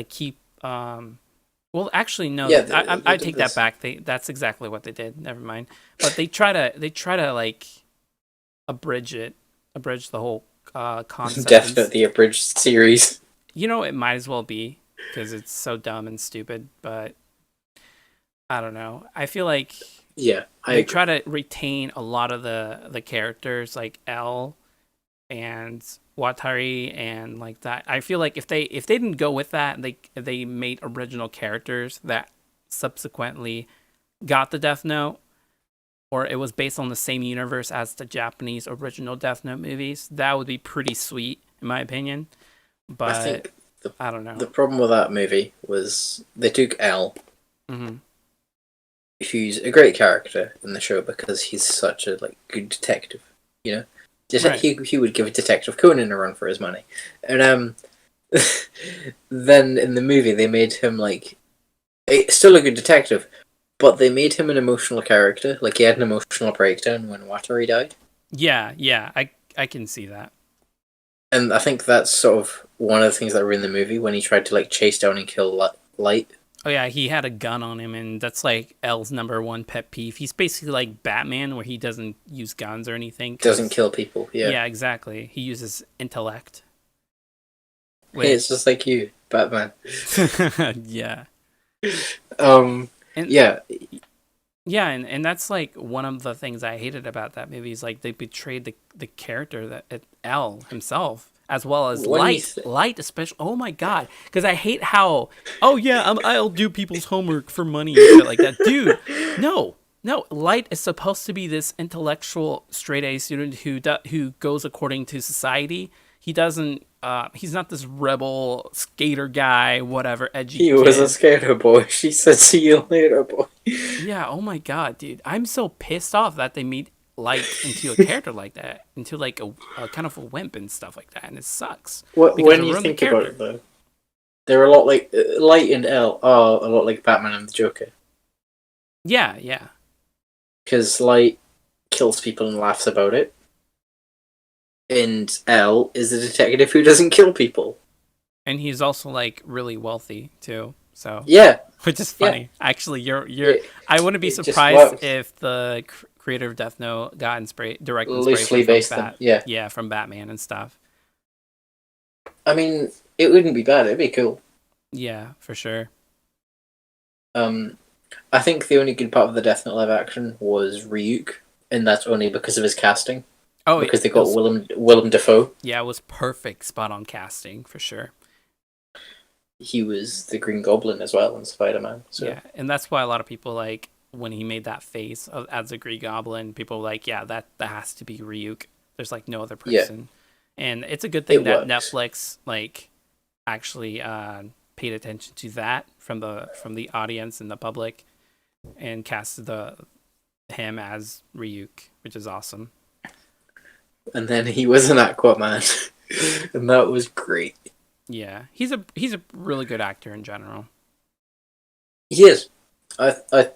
keep. Well, actually, no. Yeah, I take that back. That's exactly what they did. Never mind. But they try to like abridge the whole concept. Definitely the abridged series. It might as well be, because it's so dumb and stupid. But I don't know. I feel like. Yeah, they try to retain a lot of the characters, like L and Watari and like that. I feel like if they didn't go with that, they made original characters that subsequently got the Death Note, or it was based on the same universe as the Japanese original Death Note movies, that would be pretty sweet, in my opinion. But I think I don't know. The problem with that movie was they took L. Mm-hmm. Who's a great character in the show because he's such a good detective, Right. He would give Detective Conan a run for his money, and then in the movie they made him still a good detective, but they made him an emotional character. Like he had an emotional breakdown when Watari died. Yeah, I can see that, and I think that's sort of one of the things that were in the movie when he tried to chase down and kill Light. Oh yeah, he had a gun on him, and that's like L's number one pet peeve. He's basically like Batman, where he doesn't use guns or anything. Doesn't kill people, yeah. Yeah, exactly. He uses intellect. Hey, it's just like you, Batman. Yeah. Yeah. Yeah, and that's like one of the things I hated about that movie is they betrayed the character that L himself. As well as Light especially. Oh my god! Because I hate how. Oh yeah, I'll do people's homework for money and shit like that, dude. No. Light is supposed to be this intellectual straight A student who goes according to society. He doesn't. He's not this rebel skater guy, whatever. Edgy. He was a skater boy. She said, "See you later, boy." Yeah. Oh my god, dude. I'm so pissed off that they made Light into a character like that, into a kind of a wimp and stuff like that, and it sucks. When you think about it, though, they're a lot like Light and L are a lot like Batman and the Joker. Yeah. Because Light kills people and laughs about it, and L is a detective who doesn't kill people. And he's also really wealthy too. So yeah, which is funny. Yeah. Actually, you're. I wouldn't be surprised if the creator of Death Note got direct inspiration from from Batman and stuff. I mean, it wouldn't be bad. It'd be cool. Yeah, for sure. I think the only good part of the Death Note live action was Ryuk, and that's only because of his casting. Oh, Because they it got was, Willem Dafoe. yeah, it was perfect, spot on casting for sure. He was the Green Goblin as well in Spider-Man. So Yeah, and that's why a lot of people like when he made that face as a Green Goblin. People were like, yeah, that has to be Ryuk. There's like no other yeah, person, and it's a good thing it that works. Netflix like actually paid attention to that from the audience and the public, and casted the him as Ryuk, which is awesome. And then he was an Aquaman, and that was great. Yeah, he's a really good actor in general. He is. I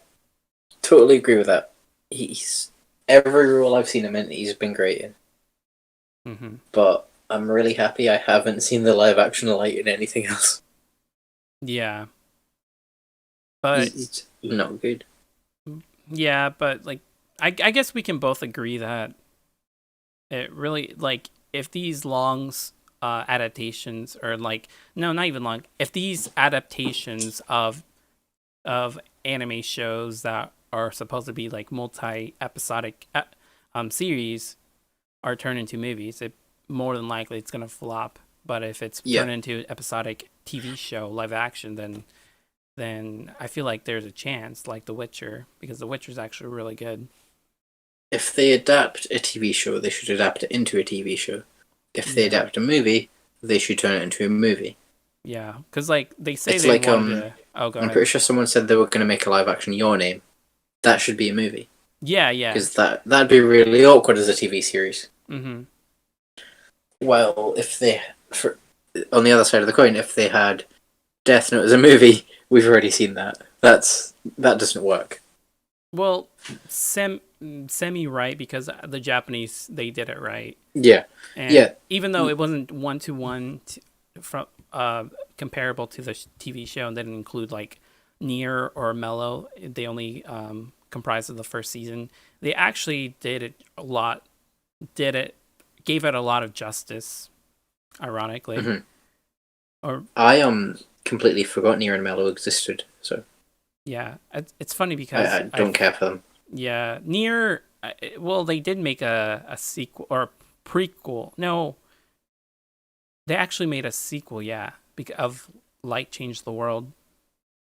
totally agree with that. He's every role I've seen him in, he's been great in. Hmm. But I'm really happy I haven't seen the live action light in anything else. Yeah, but He's not good. yeah, but like I guess we can both agree that it really like if these longs adaptations or like no, not even long, if these adaptations of anime shows that are supposed to be like multi-episodic series are turned into movies, it more than likely it's gonna flop. But if it's Yeah. turned into episodic TV show live action, then I feel like there's a chance, like The Witcher, because The Witcher is actually really good. If they adapt a TV show, they should adapt it into a TV show. If they Yeah, adapt a movie, they should turn it into a movie. yeah, because like they say It's they like wanted to. Oh, go I'm ahead. pretty sure someone said they were going to make a live action Your Name. That should be a movie Yeah, yeah. because that'd be really awkward as a TV series. Mm-hmm. Well, on the other side of the coin, if they had Death Note as a movie, we've already seen that. That doesn't work. Well, semi right because the Japanese they did it right, Yeah, and yeah, even though it wasn't one to one from comparable to the TV show, and didn't include like Nier or Mellow, they only comprised of the first season. They actually did it a lot. Did it gave it a lot of justice, ironically. Mhm. Or I completely forgot Nier and Mellow existed, so yeah, it's funny I because don't care for them. yeah, Nier. Well, they did make a sequel or a prequel. No, they actually made a sequel. Yeah, because of Light Changed the World,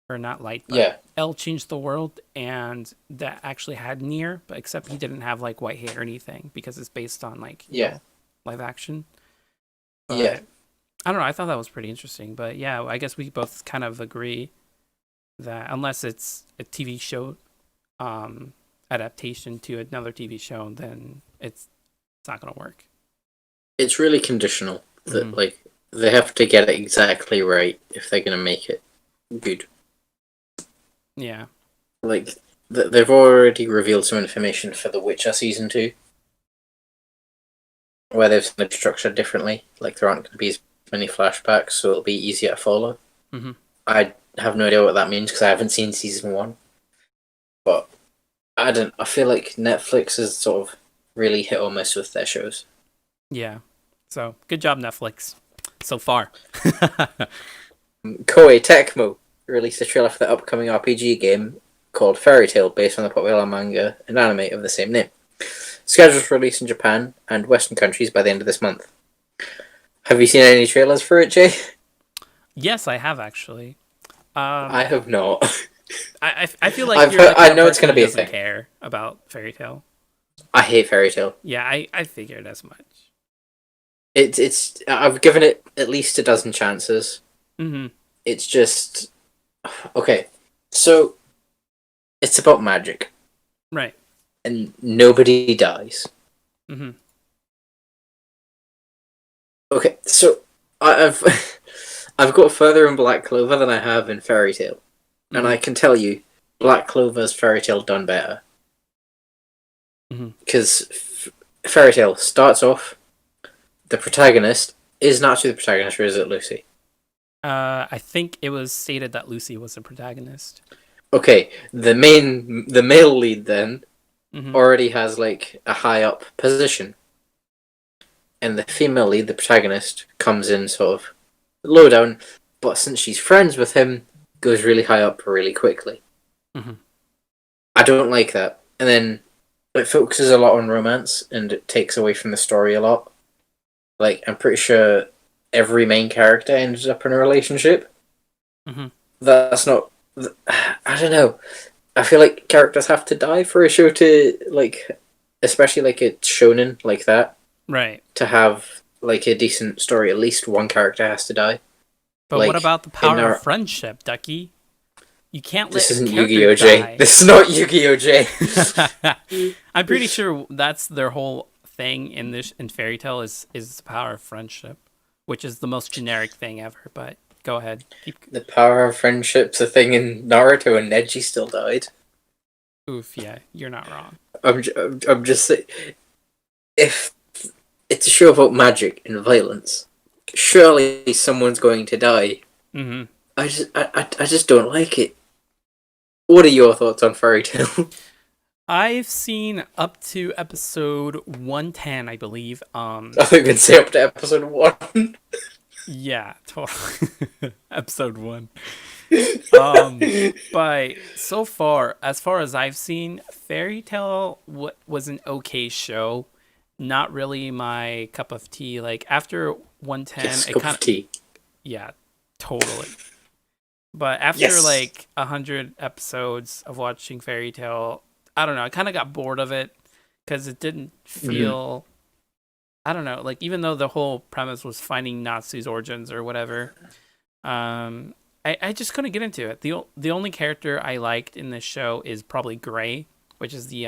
or not Light, but Yeah, L Changed the World, and that actually had Nier, but except he didn't have like white hair or anything because it's based on like yeah, live action. yeah. But I don't know. I thought that was pretty interesting. But yeah, I guess we both kind of agree that unless it's a TV show adaptation to another TV show, then it's not gonna work. It's really conditional. Hmm. That like they have to get it exactly right if they're gonna make it good. Yeah. Like they've already revealed some information for The Witcher season 2, where they've kind of structured differently. Like there aren't going to be as many flashbacks, so it'll be easier to follow. Hmm. I have no idea what that means because I haven't seen season 1. But I don't. I feel like Netflix is sort of really hit or miss with their shows. Yeah. So good job, Netflix, so far. Koei Tecmo released a trailer for the upcoming RPG game called Fairy Tail, based on the popular manga and anime of the same name. Scheduled for release in Japan and Western countries by the end of this month. Have you seen any trailers for it, Jay? Yes, I have actually. I have not. I feel like you're the I kind of know it's person going to who be a doesn't thing. care about Fairy Tail. I hate Fairy Tail. Yeah, I figured as much. It's I've given it at least a dozen chances. Hmm. It's just okay. So it's about magic, Right. and nobody dies. Hmm. Okay, so I've I've got further in Black Clover than I have in Fairy Tail, and Hmm. I can tell you, Black Clover's Fairy Tail done better Hmm. because Fairy Tail starts off. The protagonist is not actually the protagonist, or is it Lucy? I think it was stated that Lucy was the protagonist. Okay, the male lead then Hmm. already has like a high up position, and the female lead, the protagonist, comes in sort of low down, but since she's friends with him, goes really high up really quickly. Mm-hmm. I don't like that. And then it focuses a lot on romance, and it takes away from the story a lot. Like, I'm pretty sure every main character ends up in a relationship. Mm-hmm. That's not... I don't know. I feel like characters have to die for a show to, like... Especially, like, a shonen like that. Right. To have, like, a decent story, at least one character has to die. But like, what about the power of friendship, Ducky? You can't let this isn't characters Yu-Gi-Oh! J. die. This is not Yu-Gi-Oh! J. I'm pretty sure that's their whole thing in Fairy Tail is the power of friendship, which is the most generic thing ever. But go ahead. The power of friendship's a thing in Naruto, and Neji still died. Oof, yeah, you're not wrong. I'm just saying, if it's a show about magic and violence, surely someone's going to die. Mm-hmm. I just don't like it. What are your thoughts on Fairy Tail? I've seen up to episode 110, I believe. I think we can say up to episode 1. Yeah, totally. Episode 1. But so far as I've seen, Fairy Tail was an okay show. Not really my cup of tea. Like after 110, Yes, it cup kind of tea. Yeah, totally. But after like 100 episodes of watching Fairy Tail, I don't know. I kind of got bored of it because it didn't feel. I don't know. Like even though the whole premise was finding Natsu's origins or whatever, I just couldn't get into it. The only character I liked in this show is probably Gray, which is the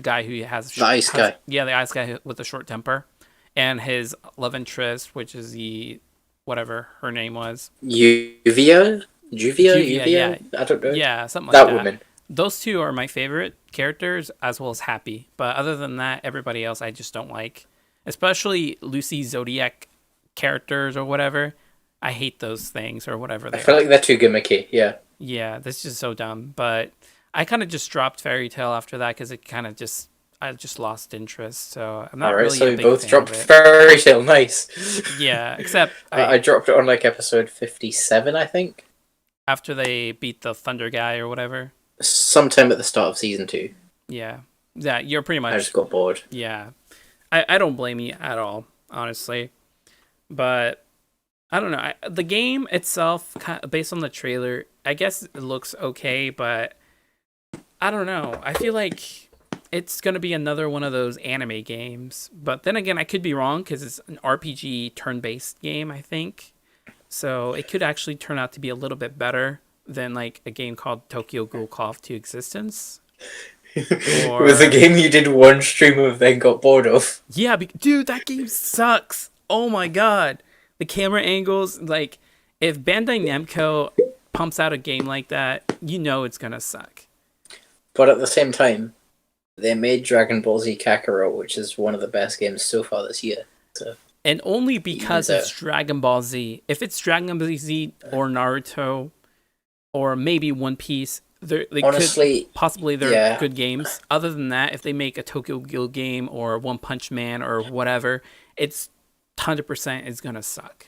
guy who has the ice guy. Yeah, the ice guy with the short temper, and his love interest, which is the whatever her name was. Juvia? Yeah. I don't know. Yeah, something like that. That woman. Those two are my favorite characters, as well as Happy. But other than that, everybody else I just don't like. Especially Lucy Zodiac characters or whatever. I hate those things or whatever. I feel like they're too gimmicky, yeah. Yeah, that's just so dumb. But I kind of just dropped Fairy Tail after that because it kind of just... I just lost interest, so I'm not really a big so we both fan dropped of it. Fairy Tail, nice. Yeah, except I dropped it on like episode 57, I think. After they beat the Thunder guy or whatever. Sometime at the start of season 2. Yeah, you're pretty much... I just got bored. Yeah, I don't blame you at all, honestly. But I don't know. The game itself, based on the trailer, I guess it looks okay, but I don't know. I feel like it's going to be another one of those anime games. But then again, I could be wrong because it's an RPG turn-based game, I think. So it could actually turn out to be a little bit better than like a game called Tokyo Ghoul Call of to Existence. It was a game you did one stream of then got bored of. Yeah, dude, that game sucks. Oh my god. The camera angles, like, if Bandai Namco pumps out a game like that, you know it's gonna suck. But at the same time, they made Dragon Ball Z Kakarot, which is one of the best games so far this year. So. And only because it's Dragon Ball Z. If it's Dragon Ball Z or Naruto, or maybe One Piece, honestly, they're good games. Other than that, if they make a Tokyo Ghoul game or One Punch Man or whatever, it's 100% is gonna suck.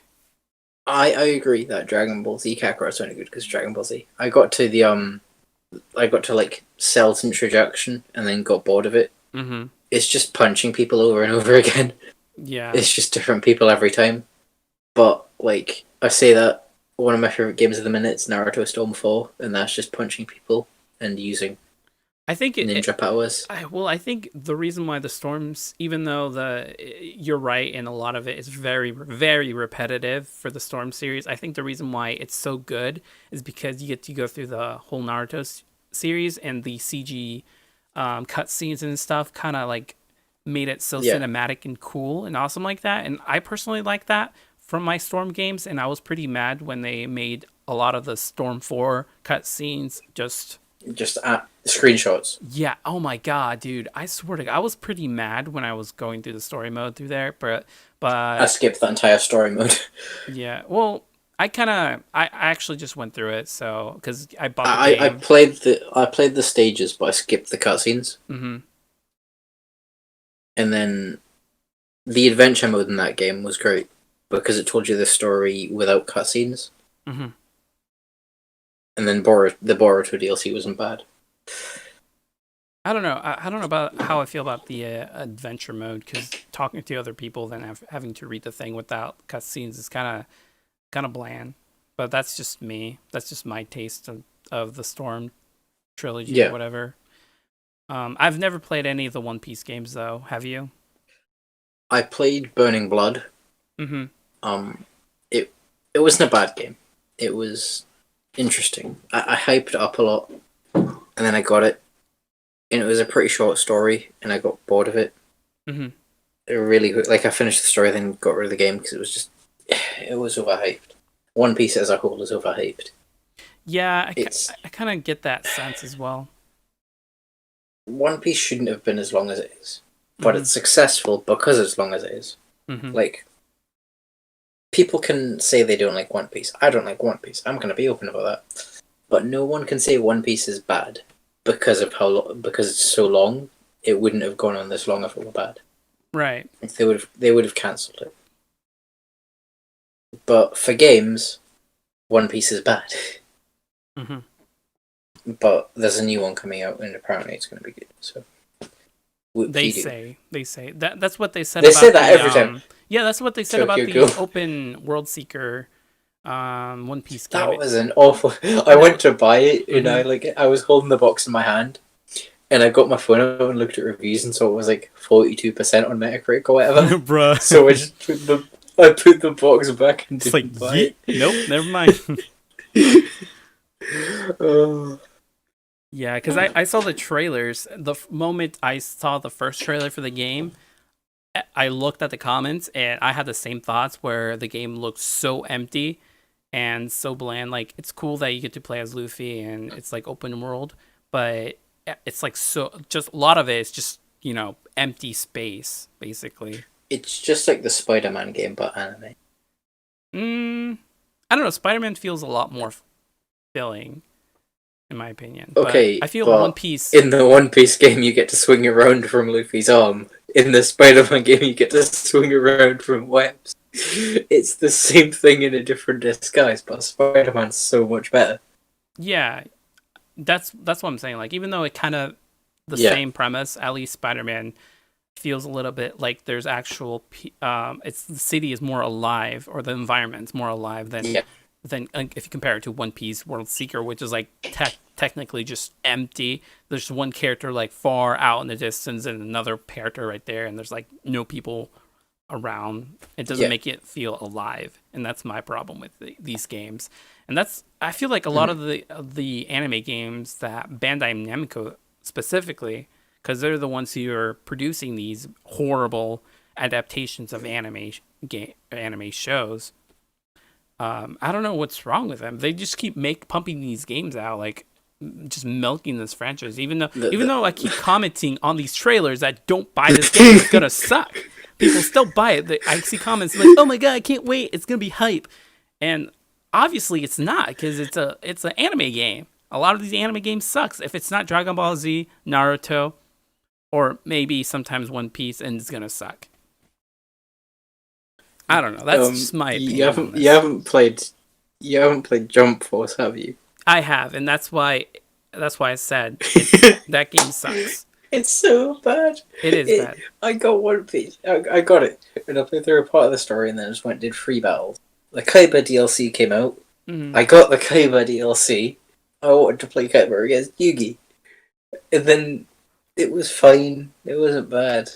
I agree that Dragon Ball Z Kakarot is only good because Dragon Ball Z. I got to like Cell's introduction and then got bored of it. Mm-hmm. It's just punching people over and over again. Yeah, it's just different people every time. But like I say that one of my favorite games of the minute is Naruto Storm 4, and that's just punching people and using ninja powers. I think the reason why the Storms, even though you're right, and a lot of it is very, very repetitive for the Storm series, I think the reason why it's so good is because you get to go through the whole Naruto series, and the CG cutscenes and stuff kind of like made it so cinematic and cool and awesome like that. And I personally like that from my Storm games, and I was pretty mad when they made a lot of the Storm 4 cutscenes just screenshots. Yeah, oh my god, dude. I swear to God, I was pretty mad when I was going through the story mode through there, but I skipped the entire story mode. Yeah, well, I actually just went through it, so because I bought the game. I played the stages, but I skipped the cutscenes. Mm-hmm. And then the adventure mode in that game was great because it told you the story without cutscenes. Mm-hmm. And then the Boruto DLC wasn't bad. I don't know. I don't know about how I feel about the adventure mode, because talking to other people, then having to read the thing without cutscenes is kind of bland. But that's just me. That's just my taste of the Storm trilogy or whatever. I've never played any of the One Piece games though. Have you? I played Burning Blood. Mm-hmm. It wasn't a bad game. It was interesting. I hyped it up a lot, and then I got it, and it was a pretty short story, and I got bored of it. Mm-hmm. It really, like, I finished the story, then got rid of the game because it was overhyped. One Piece as a whole is overhyped. Yeah, I kind of get that sense as well. One Piece shouldn't have been as long as it is, but it's successful because it's long as it is. Mm-hmm. Like, people can say they don't like One Piece. I don't like One Piece. I'm going to be open about that. But no one can say One Piece is bad because of because it's so long. It wouldn't have gone on this long if it were bad. Right. They would have cancelled it. But for games, One Piece is bad. Mm-hmm. But there's a new one coming out, and apparently it's going to be good. So they say that's what they said. They about say that every time. Yeah, that's what they said Tokyo about the Ghoul. open World Seeker One Piece game. That was an awful. I went to buy it, and I was holding the box in my hand, and I got my phone out and looked at reviews, and so it was like 42% on Metacritic or whatever. Bruh. So I just put the box back and didn't buy it. Nope, never mind. Oh. Yeah, because I saw the trailers. The moment I saw the first trailer for the game, I looked at the comments and I had the same thoughts, where the game looked so empty and so bland. Like, it's cool that you get to play as Luffy and it's like open world, but it's like just a lot of it is just, empty space, basically. It's just like the Spider-Man game, but anime. I don't know. Spider-Man feels a lot more filling, in my opinion. Okay, but I feel One Piece. In the One Piece game, you get to swing around from Luffy's arm. In the Spider-Man game, you get to swing around from webs. It's the same thing in a different disguise, but Spider-Man's so much better. Yeah, that's what I'm saying. Like, even though it kind of the same premise, at least Spider-Man feels a little bit like there's actual. It's the city is more alive, or the environment's more alive than if you compare it to One Piece World Seeker, which is like technically just empty. There's one character like far out in the distance and another character right there, and there's like no people around. It doesn't make it feel alive, and that's my problem with these games. And I feel like a lot of the anime games that Bandai Namco specifically, because they're the ones who are producing these horrible adaptations of anime shows. I don't know what's wrong with them. They just keep pumping these games out, like just milking this franchise. Even though I keep commenting on these trailers that don't buy this game, it's gonna suck. People still buy it. I see comments like, "Oh my god, I can't wait! It's gonna be hype," and obviously it's not, because it's an anime game. A lot of these anime games sucks. If it's not Dragon Ball Z, Naruto, or maybe sometimes One Piece, and it's gonna suck. I don't know. That's just my opinion. You haven't played Jump Force, have you? I have, and that's why I said that game sucks. It's so bad. It is bad. I got One Piece. I got it, and I played through a part of the story, and then just went and did free battles. The Kaiba DLC came out. I got the Kaiba DLC. I wanted to play Kaiba against Yugi, and then it was fine. It wasn't bad.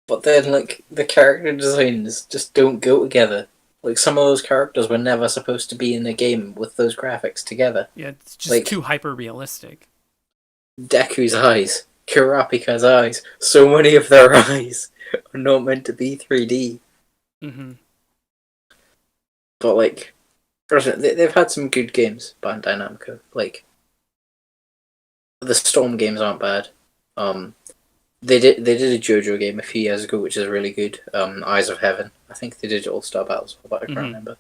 But then, like, the character designs just don't go together. Like, some of those characters were never supposed to be in a game with those graphics together. Yeah, it's just too hyper-realistic. Deku's eyes, Kurapika's eyes, so many of their eyes are not meant to be 3D. Mm-hmm. But, like, they've had some good games, Bandai Namco. Like, the Storm games aren't bad. They did a JoJo game a few years ago, which is really good. Eyes of Heaven. I think they did All-Star Battles, but I can't remember.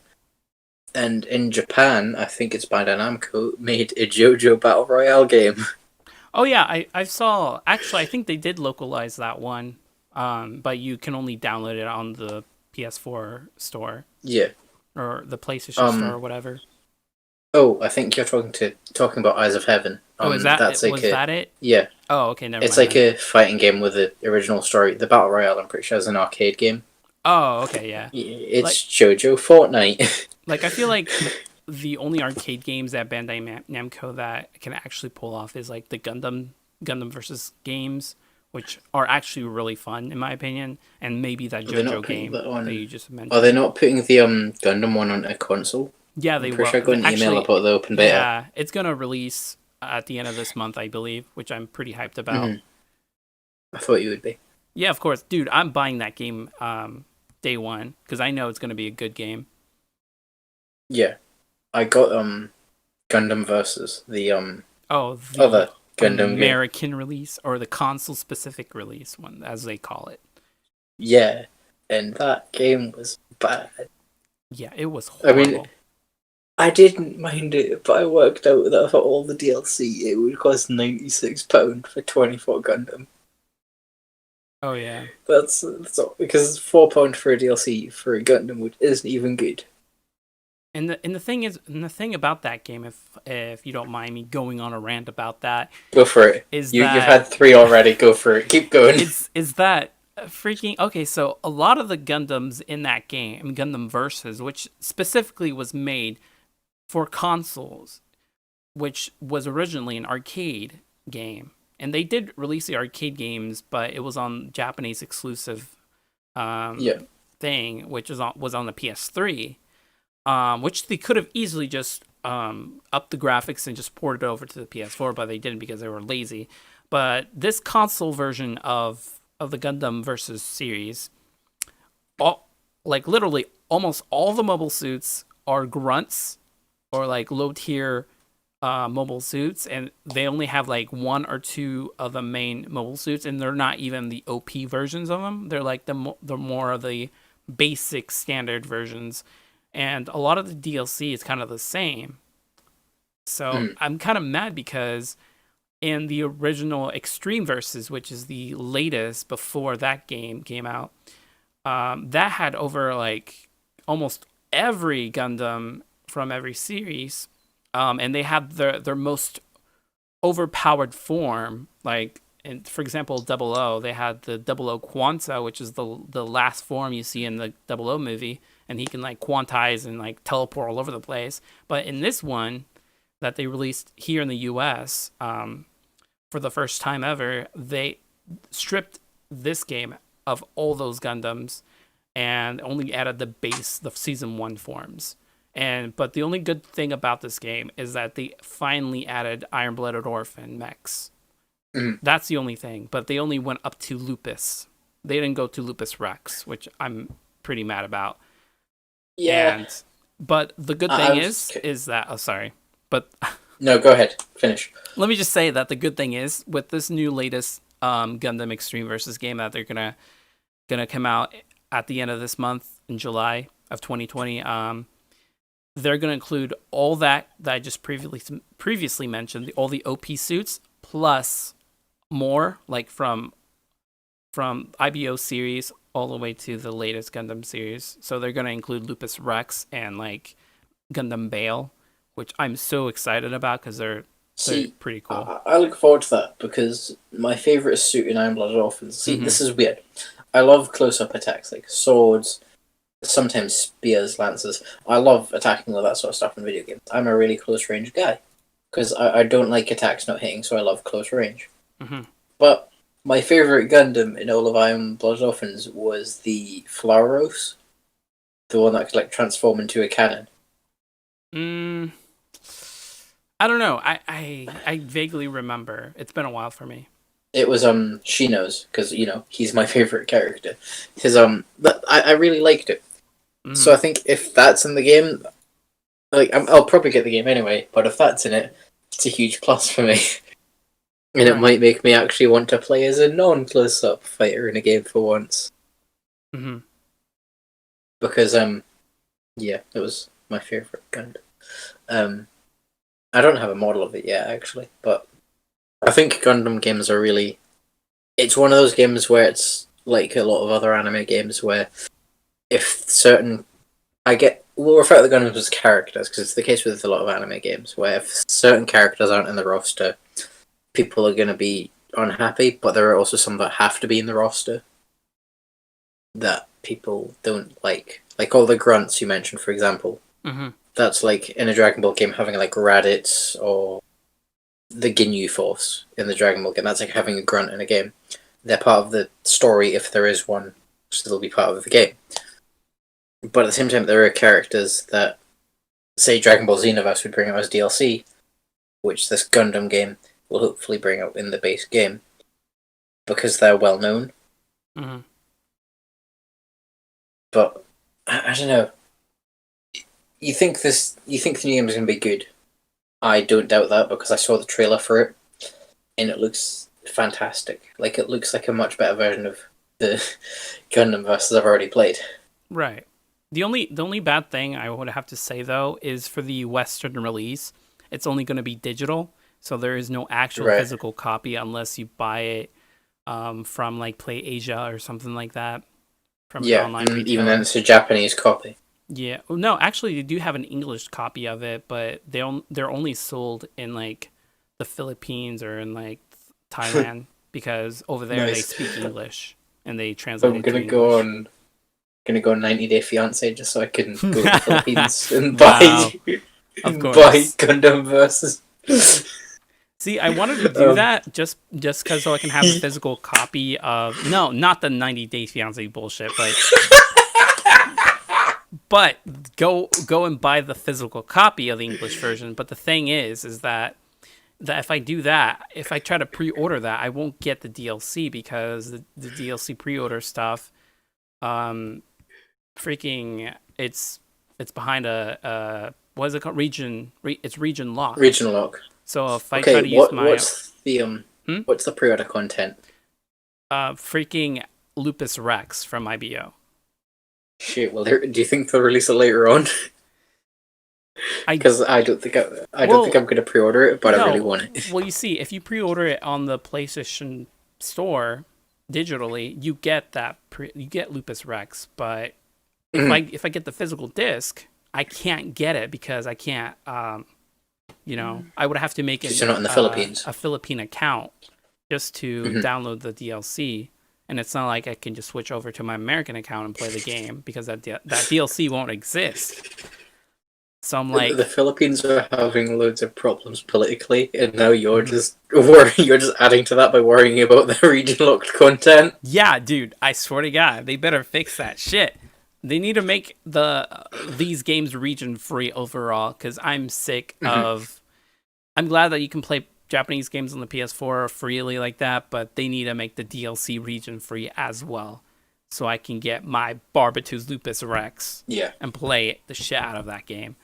And in Japan, I think it's Bandai Namco made a JoJo Battle Royale game. Oh yeah, I saw. Actually, I think they did localize that one. but you can only download it on the PS4 store Yeah. or the PlayStation store or Um. whatever. Oh, I think you're talking about Eyes of Heaven. Oh, is that That's it? like Was a that it? yeah. Oh, okay, never It's mind like then. a fighting game with the original story. The battle royale, I'm pretty sure, is an arcade game. Oh, okay, yeah. It's Like, JoJo Fortnite. I feel like the only arcade games at Bandai Namco that can actually pull off is like the Gundam versus games, which are actually really fun in my opinion, and maybe that Are they not JoJo putting game that that on? you just Are they mentioned. not putting the Gundam one on a console? Yeah, I'm they pretty will. sure I got an email Actually, about the open beta. yeah, it's gonna release at the end of this month, I believe, which I'm pretty hyped about. Hmm. I thought you would be. Yeah, of course, dude. I'm buying that game day one because I know it's gonna be a good game. Yeah, I got Gundam versus the Oh, the other Gundam game. American release or the console specific release one, as they call it. Yeah, and that game was bad. Yeah, it was I mean, horrible. I didn't mind it, but I worked out that for all the DLC, it would cost £96 for 24 Gundam. Oh yeah. That's all, because £4 for a DLC for a Gundam, which isn't even good. And the thing is, and the thing about that game, if you don't mind me going on a rant about that, Go for it. is You've that had 3 already. Go for it. Keep going. is that freaking okay? So a lot of the Gundams in that game, Gundam Versus, which specifically was made for consoles, which was originally an arcade game, and they did release the arcade games, but it was on Japanese exclusive Yeah. thing, which was on the PS3. Which they could have easily just upped the graphics and just ported it over to the PS4, but they didn't because they were lazy. But this console version of the Gundam Versus series, literally almost all the mobile suits are grunts or like low tier mobile suits, and they only have like one or two of the main mobile suits, and they're not even the OP versions of them. They're like the more of the basic standard versions, and a lot of the DLC is kind of the same. So I'm kind of mad because in the original Extreme Versus, which is the latest before that game came out, that had over like almost every Gundam from every series, and they had their most overpowered form. Like, for example, Double O, they had the Double O Quanta, which is the last form you see in the Double O movie, and he can like quantize and like teleport all over the place. But in this one that they released here in the U.S. For the first time ever, they stripped this game of all those Gundams and only added the season 1 forms. But the only good thing about this game is that they finally added Iron Blooded Orphan mechs. That's the only thing, but they only went up to Lupus. They didn't go to Lupus Rex, which I'm pretty mad about. Yeah. But the good thing is that sorry. But no, go ahead. Finish. Let me just say that the good thing is with this new latest Gundam Extreme Versus game that they're gonna come out at the end of this month in July of 2020. They're gonna include all that I just previously mentioned, all the OP suits plus more, like from IBO series all the way to the latest Gundam series. So they're gonna include Lupus Rex and like Gundam Bale, which I'm so excited about because they're pretty cool. I look forward to that because my favourite suit in Iron Blooded Orphans. See, this is weird. I love close-up attacks like swords, sometimes spears, lances. I love attacking all that sort of stuff in video games. I'm a really close-range guy because I don't like attacks not hitting, so I love close range. But my favourite Gundam in all of Iron Blooded Orphans was the Flauros, the one that could like transform into a cannon. I don't know. I vaguely remember. It's been a while for me. It was Shino's because he's my favorite character. His I really liked it. So I think if that's in the game, like I'll probably get the game anyway. But if that's in it, it's a huge plus for me, and it might make me actually want to play as a non-close-up fighter in a game for once. Because yeah, it was my favorite Gundam. I don't have a model of it yet actually, but I think Gundam games are really. It's one of those games where it's like a lot of other anime games where if certain we'll refer to the Gundams as characters because it's the case with a lot of anime games where if certain characters aren't in the roster, people are going to be unhappy, but there are also some that have to be in the roster that people don't like. Like all the grunts you mentioned, for example. Mm-hmm. That's like in a Dragon Ball game having like Raditz or the Ginyu Force in the Dragon Ball game. That's like having a grunt in a game. They're part of the story if there is one, so they'll be part of the game. But at the same time, there are characters that, say, Dragon Ball Xenoverse would bring out as DLC, which this Gundam game will hopefully bring out in the base game, because they're well known. Mm-hmm. But I don't know. You think the new game is going to be good? I don't doubt that because I saw the trailer for it, and it looks fantastic. Like it looks like a much better version of the Gundam versus I've already played. Right. The only bad thing I would have to say though is for the Western release, it's only going to be digital, so there is no actual physical copy unless you buy it from like Play Asia or something like that. From an online retailer. Even then it's a Japanese copy. Yeah. No, actually, they do have an English copy of it, but they're only sold in like the Philippines or in like Thailand because over there they speak English and they translate. I'm gonna go on 90 Day Fiance just so I can go to the Philippines and buy Gundam versus. See, I wanted to do that just because so I can have a physical copy of not the 90 Day Fiance bullshit, but go and buy the physical copy of the English version. But the thing is that if I do that, if I try to pre-order that, I won't get the DLC because the DLC pre-order stuff, freaking, it's behind a what is it called? It's region lock. Region lock. So if I try to use my what's the pre-order content? Freaking Lupus Rex from IBO. Shit. Well, do you think they'll release it later on? Because I don't think I'm going to pre-order it, but I really want it. Well, you see, if you pre-order it on the PlayStation Store digitally, you get you get Lupus Rex. But if I get the physical disc, I can't get it because I can't. I would have to make you're not in the Philippines. A Philippine account just to download the DLC. And it's not like I can just switch over to my American account and play the game because that DLC won't exist. So I'm like, the Philippines are having loads of problems politically, and now you're just adding to that by worrying about the region locked content. Yeah, dude, I swear to God, they better fix that shit. They need to make these games region free overall because I'm sick of. I'm glad that you can play Japanese games on the PS4 freely like that, but they need to make the DLC region free as well, so I can get my Barbatoo's Lupus Rex and play the shit out of that game.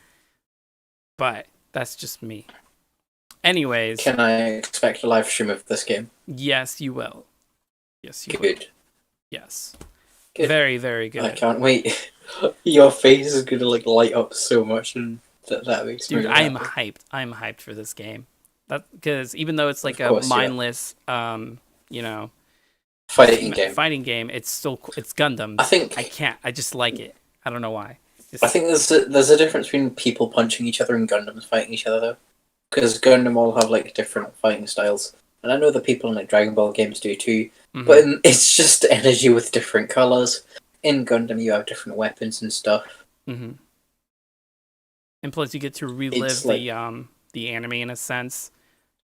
But that's just me. Anyways, can I expect a live stream of this game? Yes, you will. Yes, you will. Good. Yes. Good. Very, very good. I can't wait. Your face is gonna light up so much, and that makes me. Dude, I am hyped. I'm hyped for this game. Because even though it's like a mindless, fighting game, it's Gundam. I just like it. I don't know why. I think there's a difference between people punching each other and Gundams fighting each other though, because Gundam all have like different fighting styles, and I know that people in like Dragon Ball games do too. But it's just energy with different colors. In Gundam, you have different weapons and stuff. And plus, you get to relive the anime in a sense.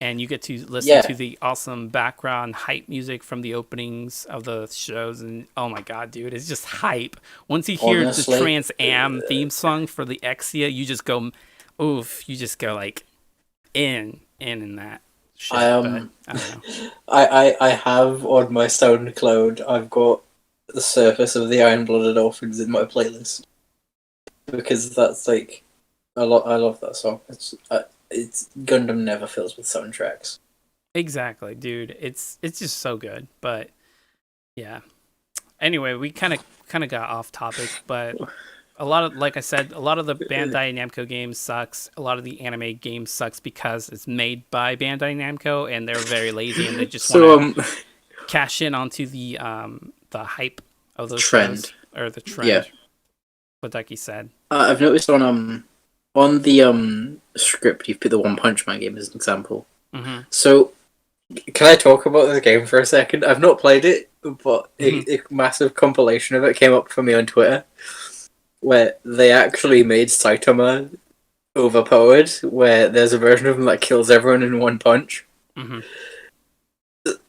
And you get to listen to the awesome background hype music from the openings of the shows. And oh my god, dude, it's just hype. Once you hear the Trans Am theme song for the Exia, you just go, oof, you just go like in that shit. I don't know. I have on my SoundCloud, I've got the Surface of the Iron-Blooded Orphans in my playlist. Because that's like, I love that song. It's Gundam never fails with soundtracks. Exactly, dude. It's just so good. But yeah. Anyway, we kind of got off topic, but like I said, a lot of the Bandai Namco games sucks. A lot of the anime games sucks because it's made by Bandai Namco and they're very lazy and they just want to cash in onto the the hype of those Trend. shows, or the trend. Yeah. What Ducky said. I've noticed on the script you've put the One Punch Man game as an example. Mm-hmm. So can I talk about this game for a second? I've not played it, but a massive compilation of it came up for me on Twitter, where they actually made Saitama overpowered, where there's a version of him that kills everyone in one punch. Mm-hmm.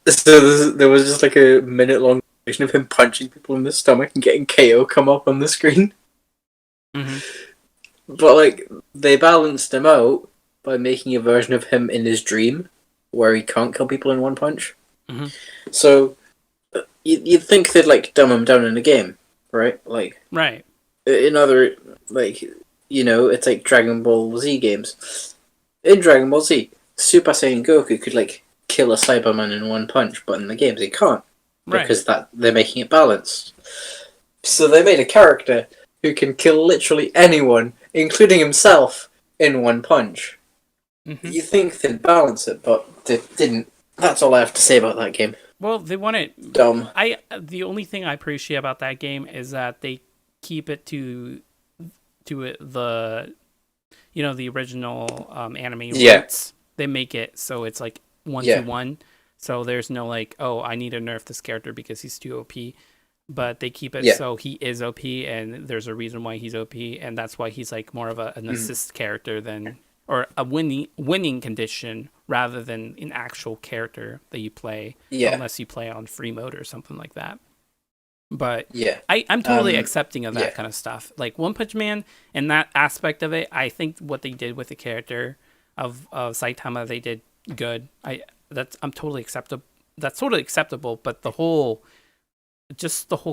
So there was just like a minute-long version of him punching people in the stomach and getting KO come up on the screen. Mm-hmm. But like they balanced him out by making a version of him in his dream where he can't kill people in one punch. Mm-hmm. So you'd think they'd like dumb him down in the game, right? Like Right. in other, like, you know, it's like Dragon Ball Z games. In Dragon Ball Z, Super Saiyan Goku could like kill a Cyberman in one punch, but in the games he can't because that they're making it balanced. So they made a character who can kill literally anyone, including himself, in one punch. Mm-hmm. You think they'd balance it, but they didn't. That's all I have to say about that game. Well, they want it dumb. The only thing I appreciate about that game is that they keep it to the, you know, the original anime roots. They make it so it's like 1-to-1. So there's no like, oh, I need to nerf this character because he's too OP. But they keep it so he is OP, and there's a reason why he's OP, and that's why he's like more of an assist character than, or a winning condition rather than an actual character that you play, unless you play on free mode or something like that. But I'm totally accepting of that kind of stuff. Like One Punch Man and that aspect of it, I think what they did with the character of Saitama, they did good. I'm totally acceptable. That's totally acceptable. But the whole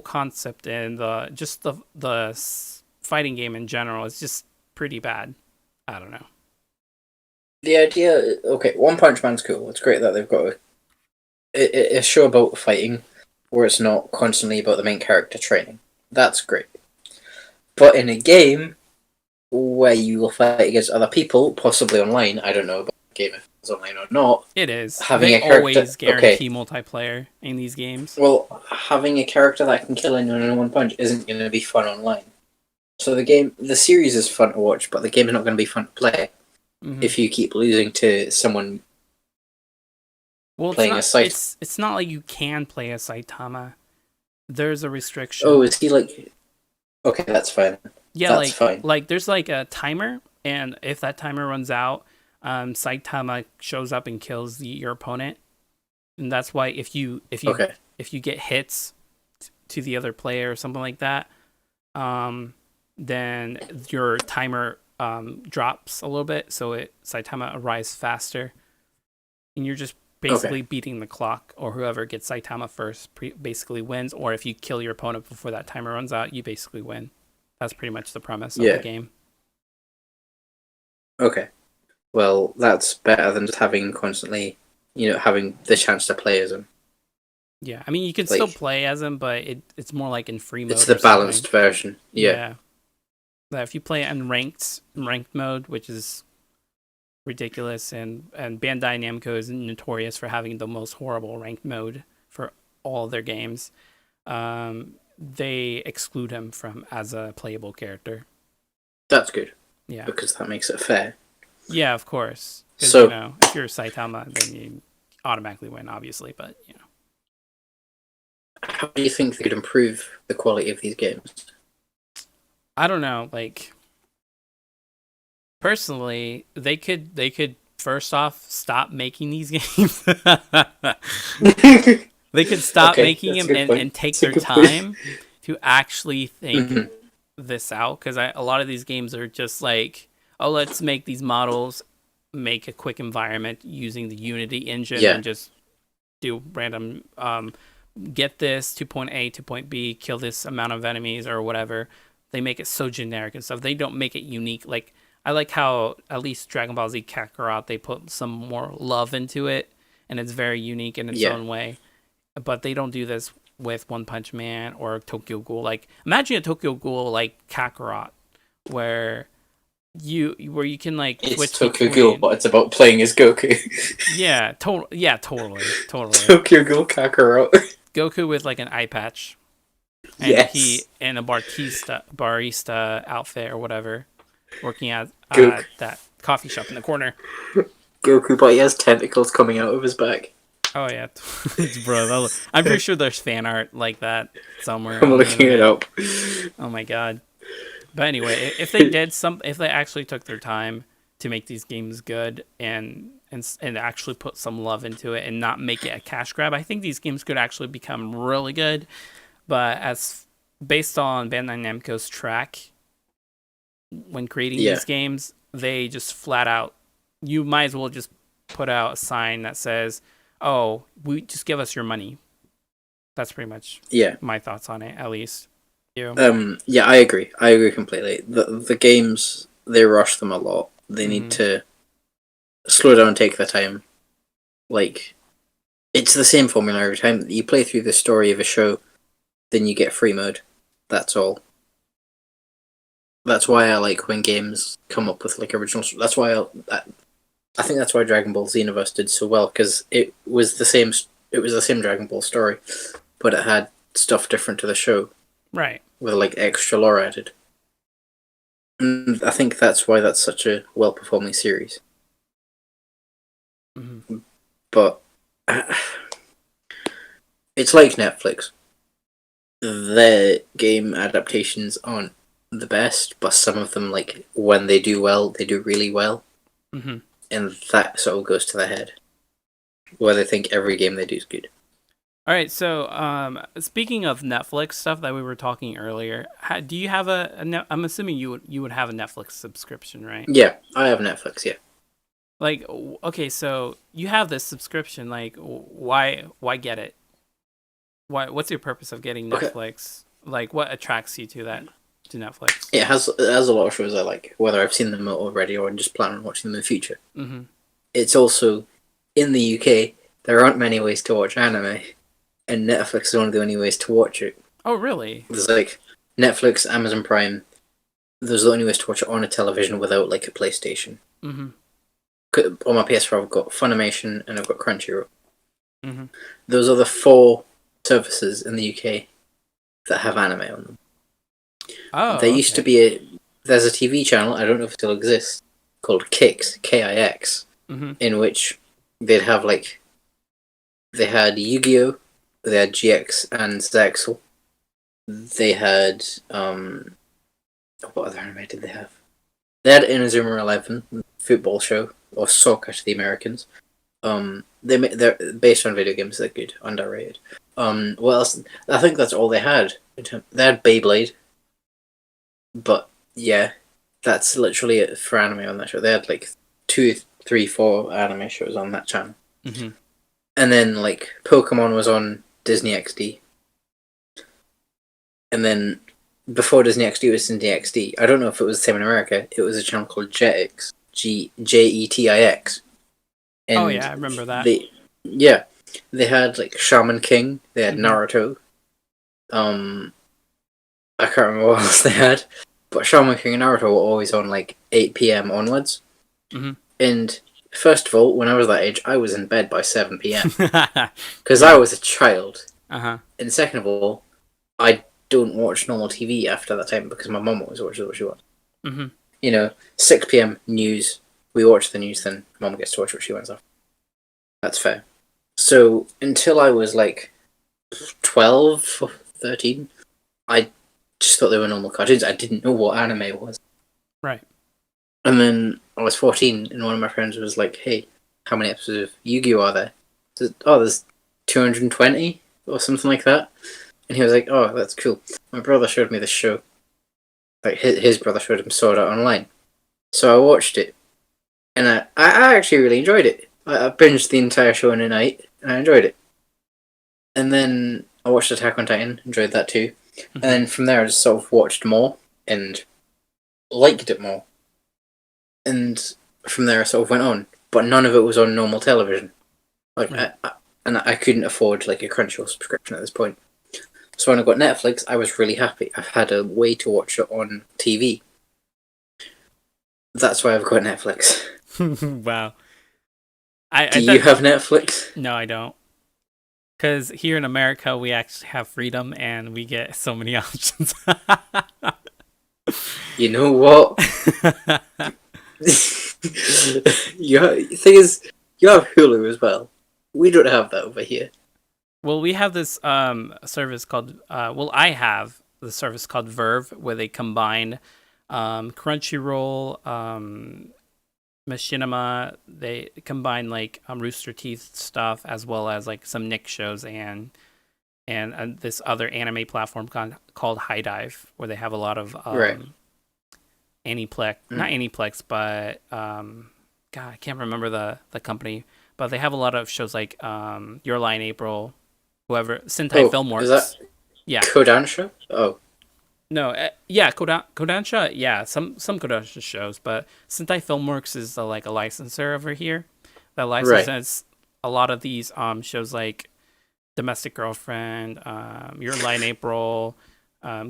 concept and the fighting game in general is just pretty bad. I don't know. The idea, okay, One Punch Man's cool. It's great that they've got a show about fighting where it's not constantly about the main character training. That's great. But in a game where you will fight against other people, possibly online, I don't know about the game if it's online or not. It is. Having they a character, always guarantee multiplayer in these games. Well, having a character that can kill anyone in one punch isn't going to be fun online. So the series is fun to watch, but the game is not going to be fun to play if you keep losing to someone playing a Saitama. It's not like you can play a Saitama. There's a restriction. Oh, is he like... Okay, that's fine. Yeah, that's fine. Like there's like a timer, and if that timer runs out, Saitama shows up and kills your opponent. And that's why if you get hits to the other player or something like that, then your timer drops a little bit, so Saitama arrives faster, and you're just basically beating the clock, or whoever gets Saitama first basically wins, or if you kill your opponent before that timer runs out, you basically win. That's pretty much the premise of the game. Okay. Well, that's better than just having constantly, having the chance to play as him. Yeah, I mean, you can still play as him, but it's more like in free mode. It's the balanced version. Yeah. If you play in ranked mode, which is ridiculous, and Bandai Namco is notorious for having the most horrible ranked mode for all of their games, they exclude him as a playable character. That's good. Yeah, because that makes it fair. Yeah, of course. So if you're Saitama, then you automatically win, obviously. But how do you think they could improve the quality of these games? I don't know. Like, personally, they could first off stop making these games. They could stop making them and take their time to actually think this out, because a lot of these games are just like, oh, let's make these models, make a quick environment using the Unity engine, and just do random get this to point A to point B, kill this amount of enemies or whatever. They make it so generic and stuff. They don't make it unique. Like, I like how at least Dragon Ball Z Kakarot, they put some more love into it, and it's very unique in its own way. But they don't do this with One Punch Man or Tokyo Ghoul. Like, imagine a Tokyo Ghoul like Kakarot, where you can like switch Tokyo Ghoul, but it's about playing as Goku. totally. Tokyo Ghoul Kakarot. Goku with like an eye patch. And Yes. he in a barista outfit or whatever, working at Goku. that coffee shop in the corner. Goku, but he has tentacles coming out of his back. Oh yeah, bro. I'm pretty sure there's fan art like that somewhere. I'm on the looking it internet. up. Oh my god. But anyway, if they actually took their time to make these games good and actually put some love into it and not make it a cash grab, I think these games could actually become really good. But as based on Bandai Namco's track when creating these games, they just flat out, you might as well just put out a sign that says, "Oh, we just give us your money." That's pretty much my thoughts on it, at least. You? Yeah, I agree. I agree completely. The games, they rush them a lot. They need to slow down and take their time. Like, it's the same formula every time. You play through the story of a show, then you get free mode. That's all. That's why I like when games come up with like original. That's why I think that's why Dragon Ball Xenoverse did so well, because it was the same. It was the same Dragon Ball story, but it had stuff different to the show. Right. With like extra lore added. And I think that's why that's such a well-performing series. Mm-hmm. But it's like Netflix. Their game adaptations aren't the best, but some of them, like, when they do well, they do really well. Mm-hmm. And that sort of goes to their head. Where they think every game they do is good. All right, so speaking of Netflix stuff that we were talking earlier, do you have I'm assuming you would have a Netflix subscription, right? Yeah, I have Netflix. Yeah. Like, okay, so you have this subscription. Like, why get it? What's your purpose of getting Netflix? Okay. Like, what attracts you to Netflix? It has a lot of shows I like, whether I've seen them already or just plan on watching them in the future. Mm-hmm. It's also in the UK. There aren't many ways to watch anime. And Netflix is one of the only ways to watch it. Oh, really? There's like Netflix, Amazon Prime. Those are the only ways to watch it on a television without like a PlayStation. Mm-hmm. On my PS4, I've got Funimation and I've got Crunchyroll. Mm-hmm. Those are the 4 services in the UK that have anime on them. Oh, there used to be there's a TV channel, I don't know if it still exists, called Kix, Kix, in which they'd have like, they had Yu-Gi-Oh!, they had GX and Zexal. They had what other anime did they have? They had Inazuma 11, football show, or soccer to the Americans. They're based on video games. They're good, underrated. What else? I think that's all they had. They had Beyblade, but yeah, that's literally it for anime on that show. They had like 2, 3, 4 anime shows on that channel, and then like Pokemon was on Disney XD, and then before Disney XD was Disney XD. I don't know if it was the same in America. It was a channel called Jetix, Jetix. And oh yeah, I remember that. They had like Shaman King. They had Naruto. I can't remember what else they had, but Shaman King and Naruto were always on like 8 p.m. onwards. And first of all, when I was that age, I was in bed by 7 p.m. because I was a child. And second of all, I don't watch normal TV after that time because my mum always watches what she wants. You know, 6 p.m. news. We watch the news, then mum gets to watch what she wants after. That's fair. So until I was like 12 or 13, I just thought they were normal cartoons. I didn't know what anime was. Right. And then I was 14, and one of my friends was like, "Hey, how many episodes of Yu-Gi-Oh are there?" I said, "Oh, there's 220 or something like that." And he was like, "Oh, that's cool." My brother showed me this show. Like his brother showed him Sword Art Online. So I watched it, and I actually really enjoyed it. I binged the entire show in a night, and I enjoyed it. And then I watched Attack on Titan, enjoyed that too. And then from there I just sort of watched more, and liked it more. And from there I sort of went on. But none of it was on normal television. Like, I couldn't afford like a Crunchyroll subscription at this point. So when I got Netflix, I was really happy. I've had a way to watch it on TV. That's why I've got Netflix. Wow. Do you have Netflix? No, I don't. Because here in America, we actually have freedom and we get so many options. You know what? The thing is, you have Hulu as well. We don't have that over here. Well, we have this service called, I have the service called Verve, where they combine Crunchyroll, Machinima. They combine like Rooster Teeth stuff as well as like some Nick shows and this other anime platform called High Dive, where they have a lot of Aniplex, not Aniplex, but God, I can't remember the company, but they have a lot of shows like Your Lie in April, whoever, Sentai Filmworks. Is that Kodansha? Oh. No, Kodansha, yeah, some Kodansha shows, but Sentai Filmworks is like a licensor over here that licenses a lot of these shows like Domestic Girlfriend, Your Lie in April,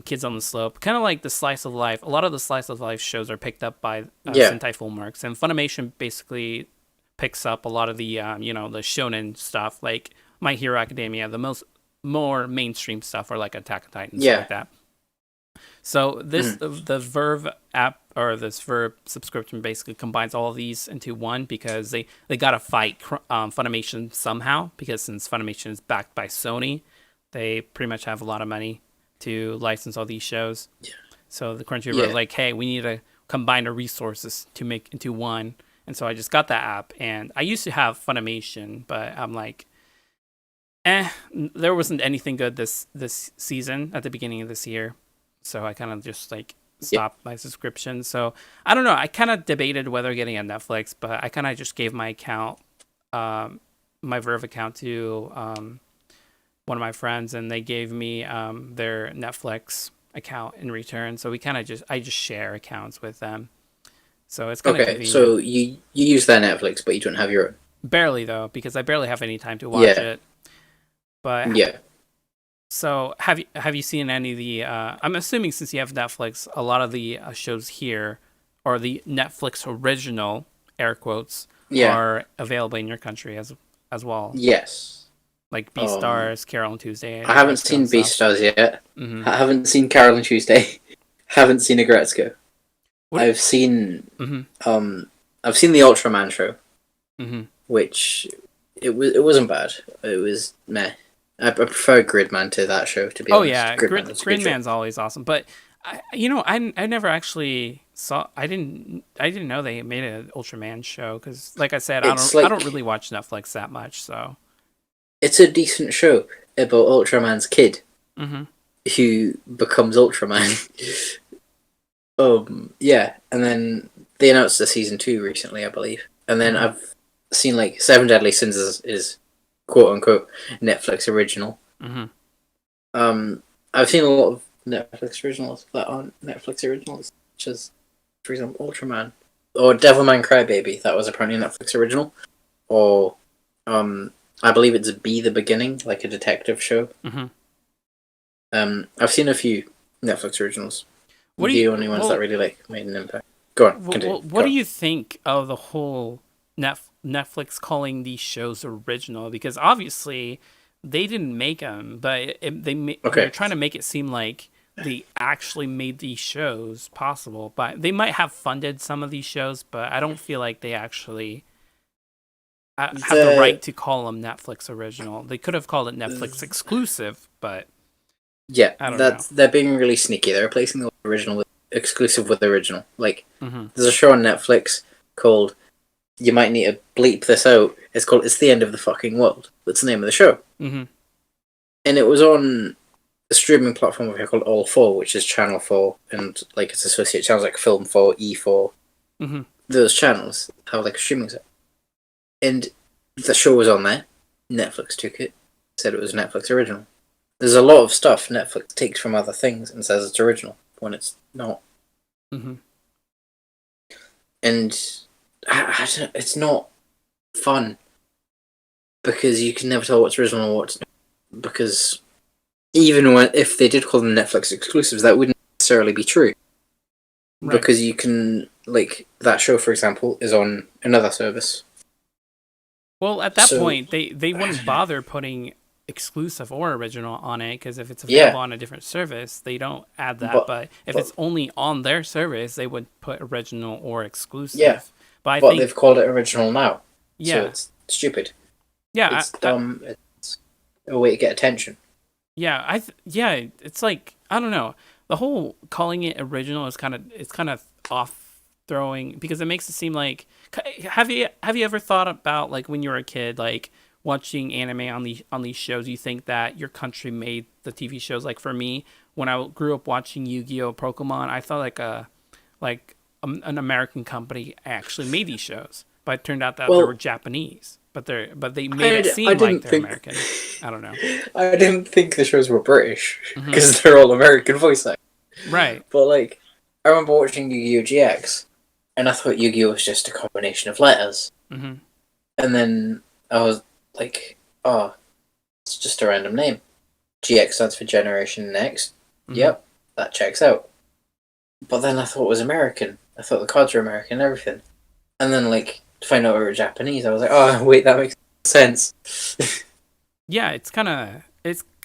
Kids on the Slope, kind of like the slice of life. A lot of the slice of life shows are picked up by Sentai Filmworks, and Funimation basically picks up a lot of the the shonen stuff, like My Hero Academia. The more mainstream stuff, or like Attack on Titan, stuff like that. So the Verve app, or this Verve subscription, basically combines all of these into one, because they gotta fight Funimation somehow, because since Funimation is backed by Sony, they pretty much have a lot of money to license all these shows. So the Crunchyroll was like, hey, we need to combine our resources to make into one. And so I just got that app, and I used to have Funimation, but I'm like, there wasn't anything good this season at the beginning of this year. So I kind of just like stopped my subscription. So I don't know. I kind of debated whether getting a Netflix, but I kind of just gave my account, my Verve account, to one of my friends, and they gave me their Netflix account in return. So I just share accounts with them. So it's kind of convenient. So you use their Netflix, but you don't have your own. Barely, though, because I barely have any time to watch it. But so have you seen any of the? I'm assuming since you have Netflix, a lot of the shows here, or the Netflix original air quotes, are available in your country as well. Yes. Like Beastars, Carol and Tuesday. I haven't seen Beastars yet. I haven't seen Carol and Tuesday. Haven't seen Agretzko. I've seen I've seen the Ultraman show, which it wasn't bad. It was meh. I prefer Gridman to that show, to be honest. Oh yeah, Gridman's always awesome. But I never actually saw. I didn't know they made an Ultraman show, because, like I said, I don't really watch Netflix that much. So it's a decent show about Ultraman's kid who becomes Ultraman. And then they announced the season 2 recently, I believe. And then I've seen like Seven Deadly Sins is quote unquote Netflix original. I've seen a lot of Netflix originals that aren't Netflix originals, such as, for example, Ultraman or Devilman Crybaby. That was apparently a Netflix original. Or I believe it's Be the Beginning, like a detective show. I've seen a few Netflix originals. The only ones that really made an impact. Go on, continue. What do you think of the whole Netflix calling these shows original? Because obviously they didn't make them, but they're trying to make it seem like they actually made these shows possible. But they might have funded some of these shows, but I don't feel like they actually have the right to call them Netflix original. They could have called it Netflix exclusive, but they're being really sneaky. They're replacing the original with exclusive with the original. Like, there's a show on Netflix called, you might need to bleep this out, it's called It's the End of the Fucking World. That's the name of the show. And it was on a streaming platform over here called All 4, which is Channel 4, and like its associate channels like Film 4, E4. Those channels have like a streaming set. And the show was on there. Netflix took it, said it was Netflix original. There's a lot of stuff Netflix takes from other things and says it's original when it's not. And I don't know, it's not fun, because you can never tell what's original and what's not. Because even if they did call them Netflix exclusives, that wouldn't necessarily be true. Because you can, like, that show, for example, is on another service. Well, at that point, they wouldn't bother putting exclusive or original on it, because if it's available on a different service, they don't add that. But if it's only on their service, they would put original or exclusive. Yeah, but I but think they've called it original now. Yeah, So it's stupid. yeah, It's dumb. It's a way to get attention. yeah. It's like, I don't know. The whole calling it original is kind of off throwing, because it makes it seem like, have you ever thought about, like, when you were a kid, like, watching anime on these shows, you think that your country made the TV shows? Like, for me, when I grew up watching Yu-Gi-Oh, Pokemon, I thought an American company actually made these shows, but it turned out that they were Japanese. But they made it seem like they're American. I don't know. I didn't think the shows were British because they're all American voice actors. Right. But like, I remember watching Yu-Gi-Oh GX, and I thought Yu-Gi-Oh was just a combination of letters. Mm-hmm. And then I was like, oh, it's just a random name. GX stands for Generation Next. Mm-hmm. Yep, that checks out. But then I thought it was American. I thought the cards were American and everything. And then, like, to find out we were Japanese, I was like, oh, wait, that makes sense. Yeah, it's kind of,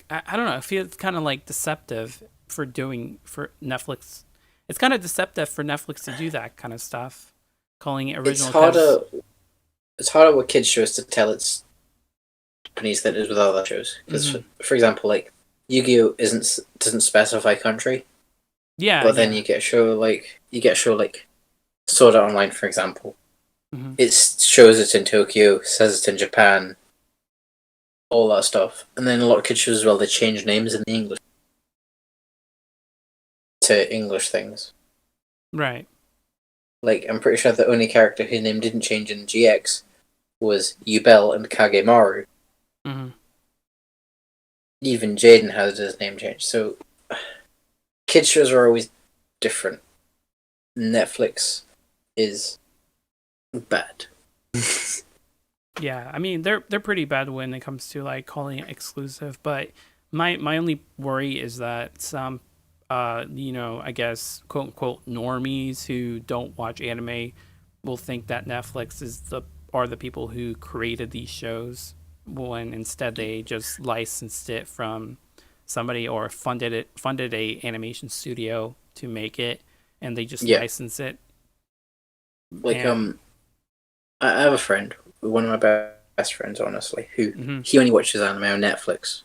I don't know, I feel it's kind of, like, deceptive for Netflix. It's kind of deceptive for Netflix to do that kind of stuff, calling it original. It's harder with kids shows to tell it's Japanese than it is with other shows. Because, for example, like, Yu-Gi-Oh doesn't specify country. Yeah. But then you get a show like Sword Art Online, for example. Mm-hmm. It shows it's in Tokyo, says it's in Japan, all that stuff. And then a lot of kids shows as well, they change names in the English to English things. Right. Like, I'm pretty sure the only character whose name didn't change in GX was Yubel and Kagemaru. Mm-hmm. Even Jaden has his name changed. So, kids shows are always different. Netflix is bad. Yeah, I mean, they're pretty bad when it comes to, like, calling it exclusive, but my only worry is that some I guess, quote unquote, normies who don't watch anime will think that Netflix are the people who created these shows, when instead they just licensed it from somebody, or funded a animation studio to make it, and they just license it. Like, I have a friend, one of my best friends, honestly, who he only watches anime on Netflix.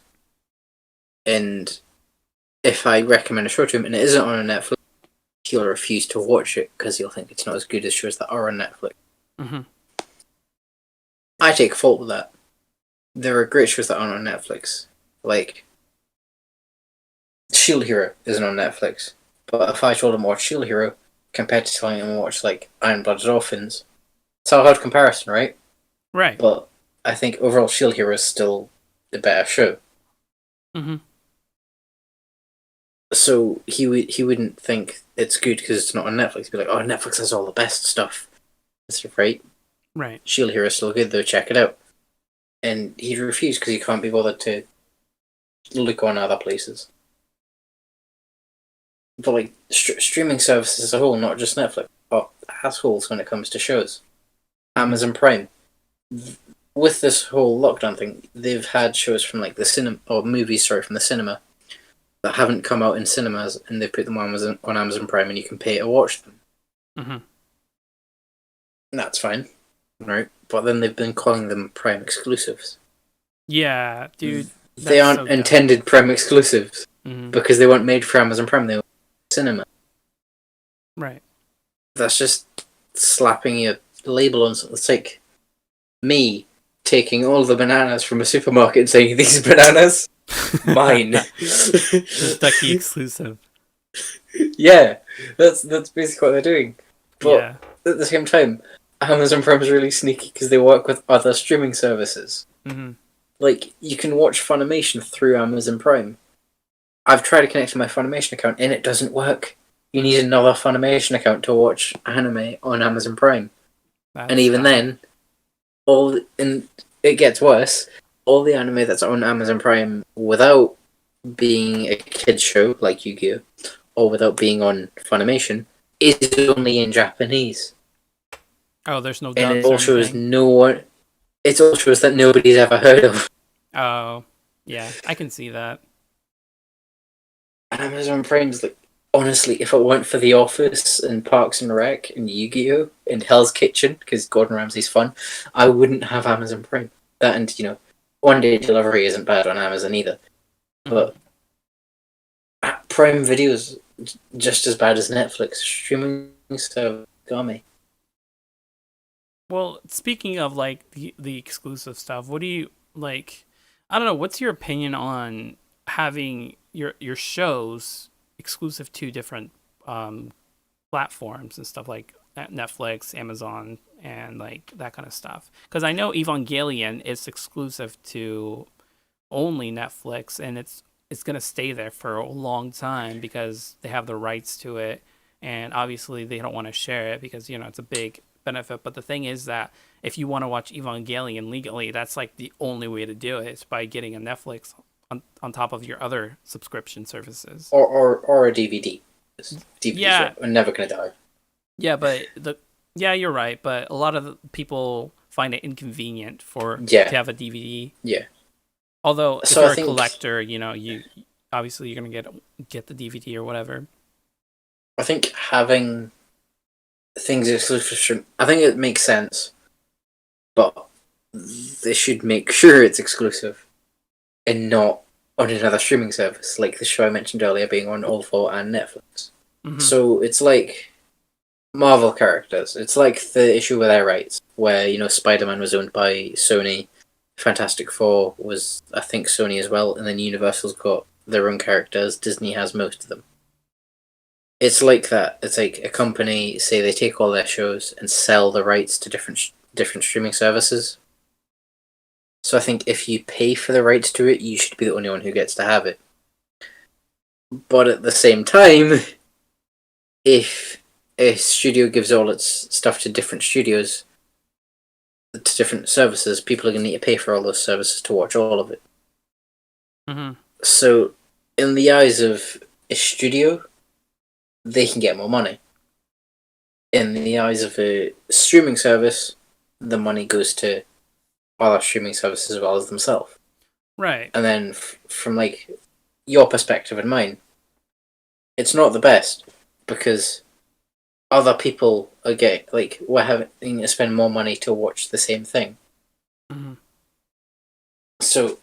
And if I recommend a show to him and it isn't on Netflix, he'll refuse to watch it because he'll think it's not as good as shows that are on Netflix. Mm-hmm. I take fault with that. There are great shows that aren't on Netflix. Like, Shield Hero isn't on Netflix. But if I told him to watch Shield Hero compared to telling him to watch, like, Iron Blooded Orphans, it's a hard comparison, right? Right. But I think overall Shield Hero is still the better show. Mm-hmm. So he wouldn't think it's good because it's not on Netflix. He'd be like, oh, Netflix has all the best stuff. That's right. Right. Shield Hero is still good, though. Check it out. And he'd refuse because he can't be bothered to look on other places. But, like, streaming services as a whole, not just Netflix, are assholes when it comes to shows. Amazon Prime. With this whole lockdown thing, they've had shows from, like, the cinema, or movies, from the cinema, that haven't come out in cinemas, and they've put them on Amazon Prime, and you can pay to watch them. Mm-hmm. That's fine, right? But then they've been calling them Prime exclusives. Yeah, dude. They aren't intended Prime exclusives because they weren't made for Amazon Prime. They were cinema. Right. That's just slapping a label on something. It's like me taking all the bananas from a supermarket and saying, "These bananas, mine." The key exclusive. Yeah, that's basically what they're doing. But at the same time, Amazon Prime is really sneaky because they work with other streaming services. Mm-hmm. Like, you can watch Funimation through Amazon Prime. I've tried to connect to my Funimation account and it doesn't work. You need another Funimation account to watch anime on Amazon Prime. And even then, it gets worse. All the anime that's on Amazon Prime without being a kid's show like Yu-Gi-Oh! Or without being on Funimation is only in Japanese. Oh, there's no dubs. And it all shows It's all shows that nobody's ever heard of. Oh. Yeah, I can see that. And Amazon Prime's like, honestly, if it weren't for The Office and Parks and Rec and Yu-Gi-Oh! And Hell's Kitchen, because Gordon Ramsay's fun, I wouldn't have Amazon Prime. That and, one day delivery isn't bad on Amazon either. But Prime Video is just as bad as Netflix. Streaming service got me. Well, speaking of like the exclusive stuff, what do you like? I don't know. What's your opinion on having your shows exclusive to different platforms and stuff like Netflix, Amazon, and like that kind of stuff? Because I know Evangelion is exclusive to only Netflix, and it's gonna stay there for a long time because they have the rights to it, and obviously they don't want to share it because it's a big benefit. But the thing is that if you want to watch Evangelion legally, that's like the only way to do it. It's by getting a Netflix on top of your other subscription services, or a DVD. DVDs yeah, are never gonna die. yeah, but you're right. But a lot of people find it inconvenient to have a DVD. Yeah. Although if So you're I think, a collector, you obviously you're gonna get the DVD or whatever. I think having things exclusive, I think it makes sense, but they should make sure it's exclusive and not on another streaming service, like the show I mentioned earlier being on All4 and Netflix. Mm-hmm. So it's like Marvel characters. It's like the issue with their rights, where Spider-Man was owned by Sony, Fantastic Four was, I think, Sony as well, and then Universal's got their own characters. Disney has most of them. It's like that. It's like a company, say they take all their shows and sell the rights to different streaming services. So I think if you pay for the rights to it, you should be the only one who gets to have it. But at the same time, if a studio gives all its stuff to different studios, to different services, people are going to need to pay for all those services to watch all of it. Mm-hmm. So, in the eyes of a studio, they can get more money. In the eyes of a streaming service, the money goes to other streaming services as well as themselves. Right. And then from like your perspective and mine, it's not the best because other people are getting we're having to spend more money to watch the same thing. Mm-hmm. So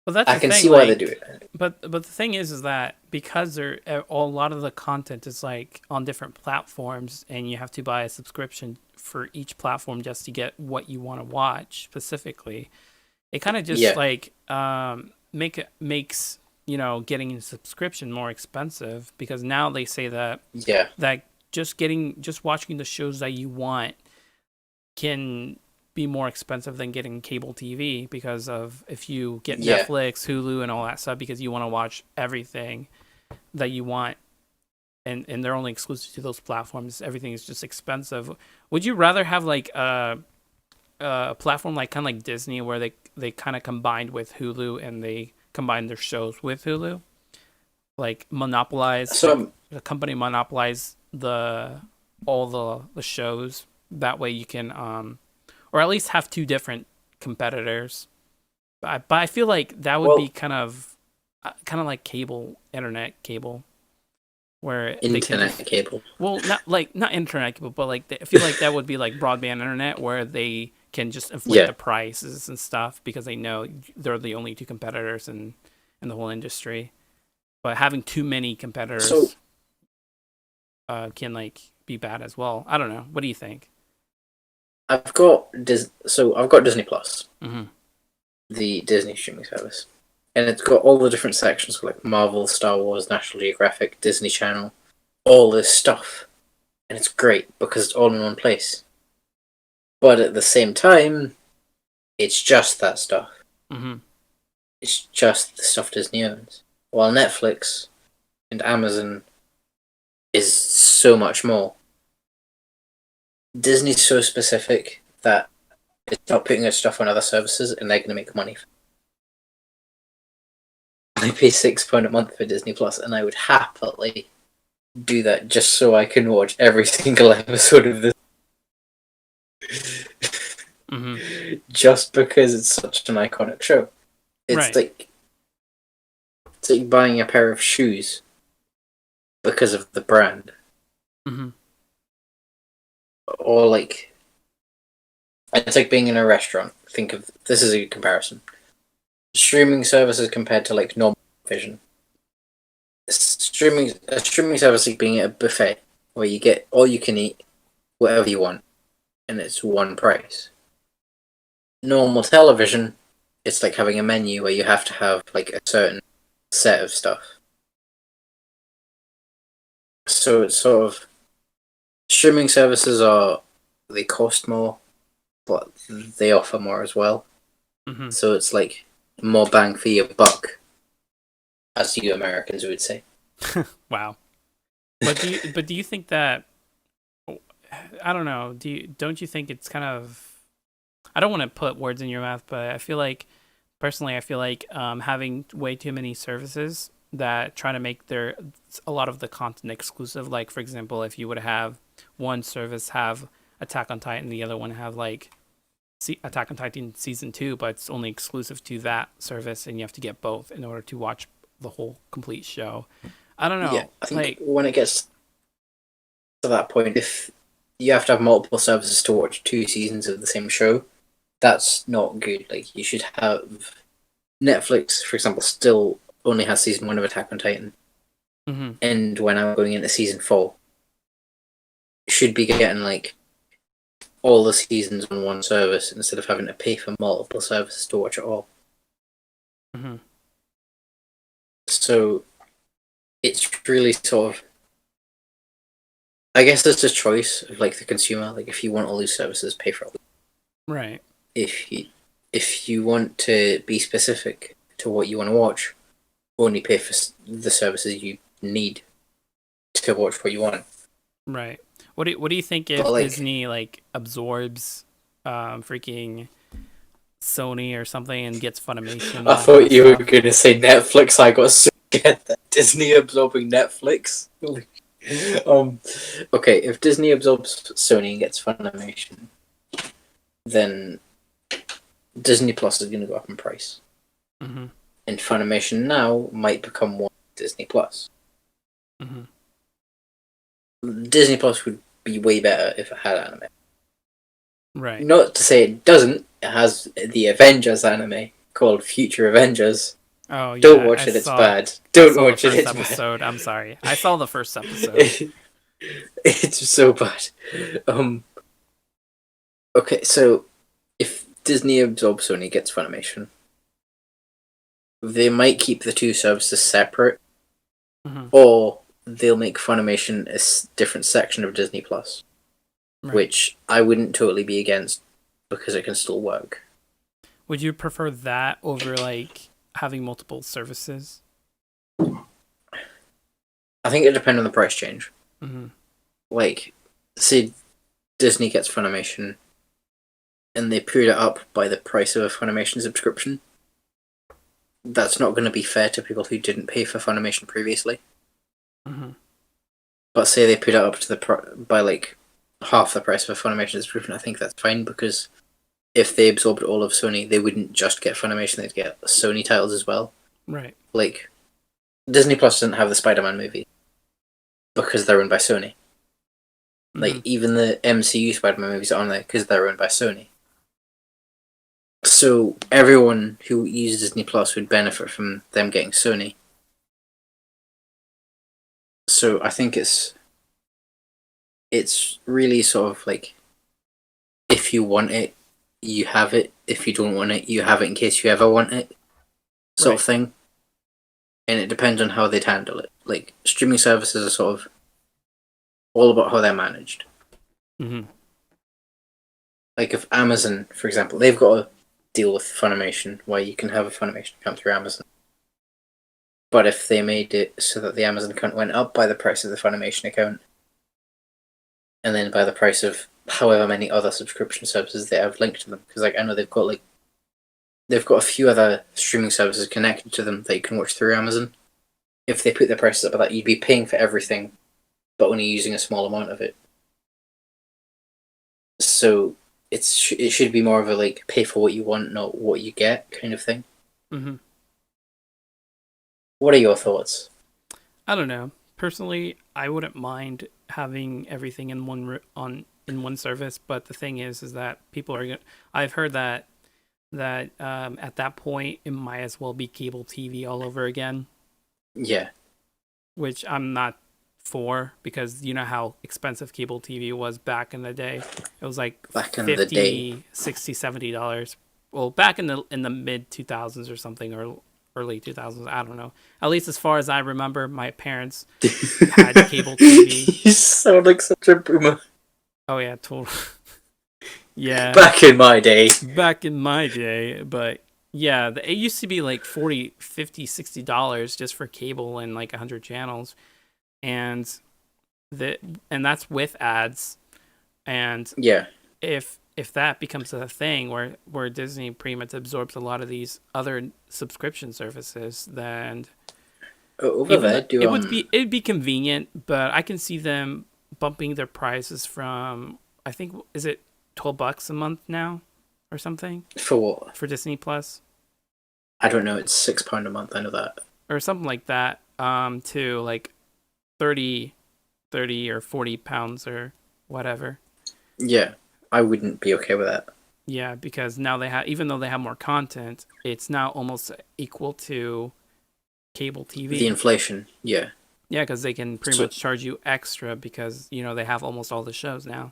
that's I can see why they do it. But the thing is that because a lot of the content is like on different platforms, and you have to buy a subscription for each platform just to get what you want to watch specifically, it kind of just makes getting a subscription more expensive, because now they say that just watching the shows that you want can be more expensive than getting cable TV, because of if you get Netflix, Hulu, and all that stuff, because you want to watch everything that you want, and they're only exclusive to those platforms. Everything is just expensive. Would you rather have like a platform like kind of like Disney, where they kind of combined with Hulu and they combine their shows with Hulu, like monopolize? The company monopolize all the shows. That way you can or at least have two different competitors. But I feel like that would be kind of like internet cable, where cable. Well, not internet cable, but like I feel like that would be like broadband internet, where they can just inflate the prices and stuff because they know they're the only two competitors in the whole industry. But having too many competitors can like be bad as well. I don't know. What do you think? I've got Disney Plus, mm-hmm. the Disney streaming service, and it's got all the different sections like Marvel, Star Wars, National Geographic, Disney Channel, all this stuff, and it's great because it's all in one place. But at the same time, it's just that stuff. Mm-hmm. It's just the stuff Disney owns, while Netflix and Amazon is so much more. Disney's so specific that it's not putting its stuff on other services, and they're going to make money. I pay £6 a month for Disney Plus, and I would happily do that just so I can watch every single episode of this. Mm-hmm. Just because it's such an iconic show. It's Right. it's like buying a pair of shoes because of the brand, Mm-hmm. or like it's like being in a restaurant. Think of this as a comparison: streaming services compared to like normal vision. A streaming service like being at a buffet where you get all you can eat, whatever you want, and it's one price. Normal television, it's like having a menu where you have to have like a certain set of stuff. So it's sort of streaming services they cost more, but they offer more as well. Mm-hmm. So it's like more bang for your buck, as you Americans would say. Wow. But do you think that, I don't know, don't you think it's kind of, I don't want to put words in your mouth, but I feel like personally I feel like having way too many services that try to make a lot of the content exclusive, like for example, if you would have one service have Attack on Titan, the other one have like Attack on Titan season 2, but it's only exclusive to that service and you have to get both in order to watch the whole complete show. I don't Yeah, know. I think Like, when it gets to that point, if you have to have multiple services to watch 2 seasons of the same show, that's not good. Like you should have Netflix, for example, still only has season 1 of Attack on Titan, mm-hmm, and when I'm going into season 4, should be getting like all the seasons on one service instead of having to pay for multiple services to watch it all. mm-hmm. So it's really sort of, I guess it's a choice of like the consumer. Like if you want all these services, pay for all. Right. If you want to be specific to what you want to watch, only pay for the services you need to watch what you want. Right. What do you think But if like, Disney like absorbs freaking Sony or something and gets Funimation and I that kind of thought you were stuff? gonna say Netflix. I got so scared that Disney absorbing Netflix. um, okay, if Disney absorbs Sony and gets Funimation, then Disney Plus is going to go up in price, Mm-hmm. and Funimation now might become one Disney Plus. Mm-hmm. Disney Plus would be way better if it had anime. Right. Not to say it doesn't. It has the Avengers anime called Future Avengers. Oh Don't yeah, watch it; it's bad. I Don't saw the watch it; first it's bad. episode. I'm sorry. I saw the first episode. It's so bad. Okay, so if Disney absorbs Sony, gets Funimation, they might keep the two services separate, Mm-hmm. or they'll make Funimation a different section of Disney Plus, Right. which I wouldn't totally be against because it can still work. Would you prefer that over like having multiple services? I think it depends on the price change. Mm-hmm. Like, say Disney gets Funimation, and they put it up by the price of a Funimation subscription. That's not going to be fair to people who didn't pay for Funimation previously. Mm-hmm. But say they put it up to by like half the price of a Funimation subscription, I think that's fine, because if they absorbed all of Sony, they wouldn't just get Funimation; they'd get Sony titles as well. Right. Like Disney Plus doesn't have the Spider-Man movie because they're owned by Sony. Mm-hmm. Like even the MCU Spider-Man movies are on there because they're owned by Sony. So everyone who uses Disney Plus would benefit from them getting Sony. So I think it's really sort of like, if you want it, you have it. If you don't want it, you have it in case you ever want it, sort of thing. And it depends on how they'd handle it. Like streaming services are sort of all about how they're managed. Mm-hmm. Like if Amazon, for example, they've got a deal with Funimation where you can have a Funimation account through Amazon. But if they made it so that the Amazon account went up by the price of the Funimation account, and then by the price of however many other subscription services they have linked to them, because like I know they've got a few other streaming services connected to them that you can watch through Amazon. If they put their prices up like that, you'd be paying for everything, but only using a small amount of it. So it should be more of a like pay for what you want, not what you get kind of thing. Mm-hmm. What are your thoughts? I don't know. Personally, I wouldn't mind having everything in in one service, but the thing is that people are gonna. I've heard that at that point it might as well be cable TV all over again, Yeah, which I'm not for because you know how expensive cable TV was back in the day. It was like back in the day. 50, 60, $70. Well, back in the mid 2000s or something, or early 2000s, I don't know. At least as far as I remember, my parents had cable TV. You sound like such a boomer. Oh yeah, totally. Yeah, Back in my day. back in my day, but yeah, it used to be like 40, 50, $60 just for cable and like 100 channels. And the and that's with ads. And Yeah. if that becomes a thing where Disney pretty much absorbs a lot of these other subscription services, then Over there, do it'd be convenient, but I can see them bumping their prices from, I think, is it $12 a month now or something for what? for Disney Plus I don't know. It's £6 a month. I know that. or something like that, to like 30 30 or 40 pounds or whatever. Yeah, I wouldn't be okay with that. Yeah, because now they have, even though they have more content, it's now almost equal to cable TV. The inflation. Yeah. Yeah, because they can pretty much charge you extra because, you know, they have almost all the shows now.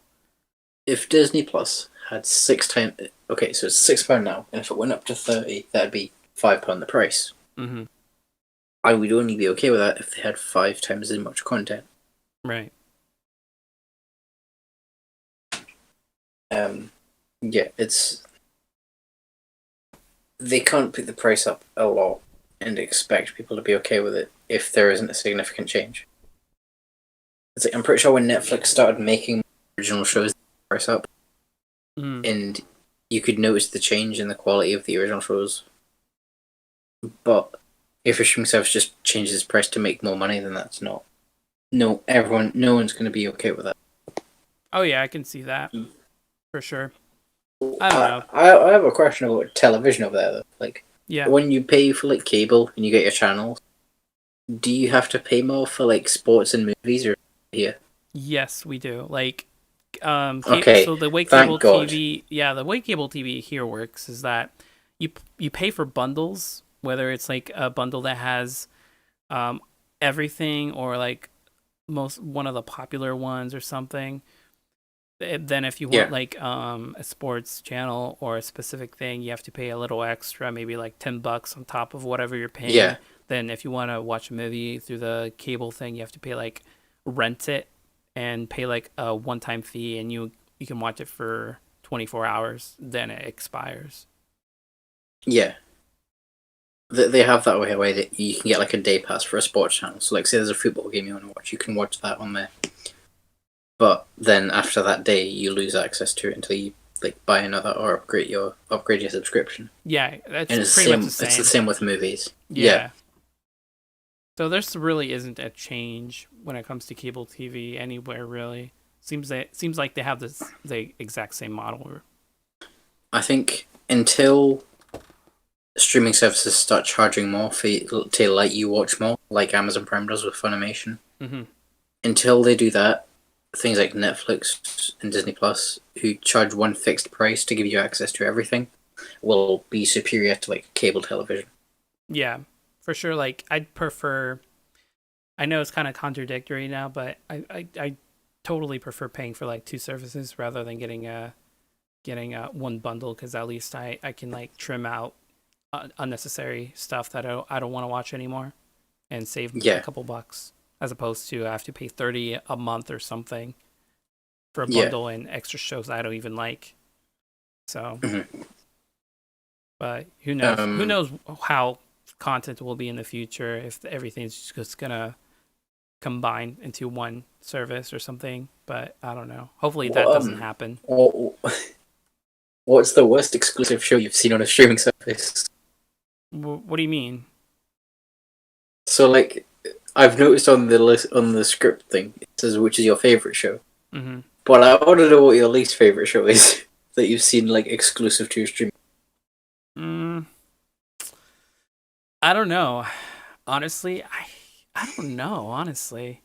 If Disney Plus had 6 times, okay, so it's £6 now, and if it went up to 30, that'd be £5 the price. Mm-hmm. I would only be okay with that if they had 5 times as much content. Right. Yeah, they can't put the price up a lot and expect people to be okay with it if there isn't a significant change. It's like, I'm pretty sure when Netflix started making original shows, the price up, and you could notice the change in the quality of the original shows. But if a streaming service just changes its price to make more money, then that's not. No one's going to be okay with that. Oh yeah, I can see that for sure. I don't know. I have a question about television over there though. Like, Yeah. when you pay for like cable and you get your channels, do you have to pay more for like sports and movies or here? Yes, we do. Like, Okay, so the way thank cable God. TV, yeah, the way cable TV here works is that you pay for bundles, whether it's like a bundle that has everything or like one of the popular ones or something. Then if you want like a sports channel or a specific thing, you have to pay a little extra, maybe like $10 on top of whatever you're paying. Yeah. Then if you want to watch a movie through the cable thing, you have to pay like rent it and pay like a one-time fee, and you can watch it for 24 hours. Then it expires. Yeah. They have that way that you can get like a day pass for a sports channel. So like say there's a football game you want to watch, you can watch that on there. But then after that day, you lose access to it until you like buy another or upgrade your subscription. Yeah, that's And it's pretty much the same. It's the same with movies. Yeah. So there really isn't a change when it comes to cable TV anywhere really. Seems like they have the exact same model. I think until streaming services start charging more to let you watch more, like Amazon Prime does with Funimation. Mm-hmm. Until they do that, things like Netflix and Disney Plus, who charge one fixed price to give you access to everything, will be superior to like cable television. Yeah, for sure. Like I'd prefer. I know it's kind of contradictory now, but I totally prefer paying for like two services rather than getting a one bundle, because at least I can like trim out unnecessary stuff that I don't want to watch anymore and save a couple bucks, as opposed to I have to pay $30 a month or something for a bundle and extra shows I don't even like. So, but who knows? Who knows how content will be in the future if everything's just gonna combine into one service or something. But I don't know. Hopefully that doesn't happen. What's the worst exclusive show you've seen on a streaming service? What do you mean? So like, I've noticed on the list on the script thing, it says which is your favorite show. Mm-hmm. But I want to know what your least favorite show is that you've seen like exclusive to your stream. I don't know. Honestly, I don't know. Honestly,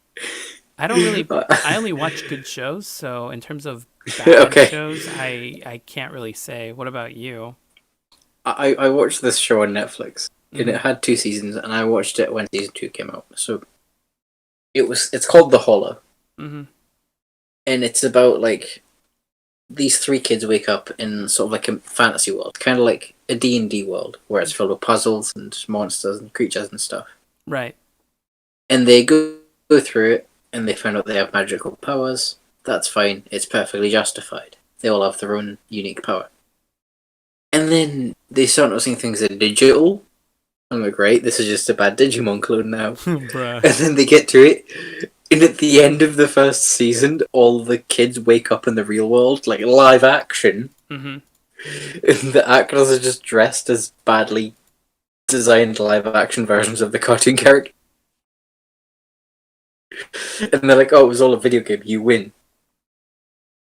I don't really. I only watch good shows, so in terms of bad Okay. shows, I can't really say. What about you? I watched this show on Netflix, and Mm-hmm. it had 2 seasons, and I watched it when season 2 came out. So it's called The Hollow, Mm-hmm. and it's about like these 3 kids wake up in sort of like a fantasy world, kind of like a D&D world, where it's filled with puzzles and monsters and creatures and stuff. Right. And they go through it, and they find out they have magical powers. That's fine. It's perfectly justified. They all have their own unique power. And then they start noticing things are digital. I'm like, great, this is just a bad Digimon clone now. Bruh. And then they get to it, and at the end of the first season, all the kids wake up in the real world, like live action, Mm-hmm. and the actors are just dressed as badly designed live action versions of the cartoon character. And they're like, oh, it was all a video game, you win.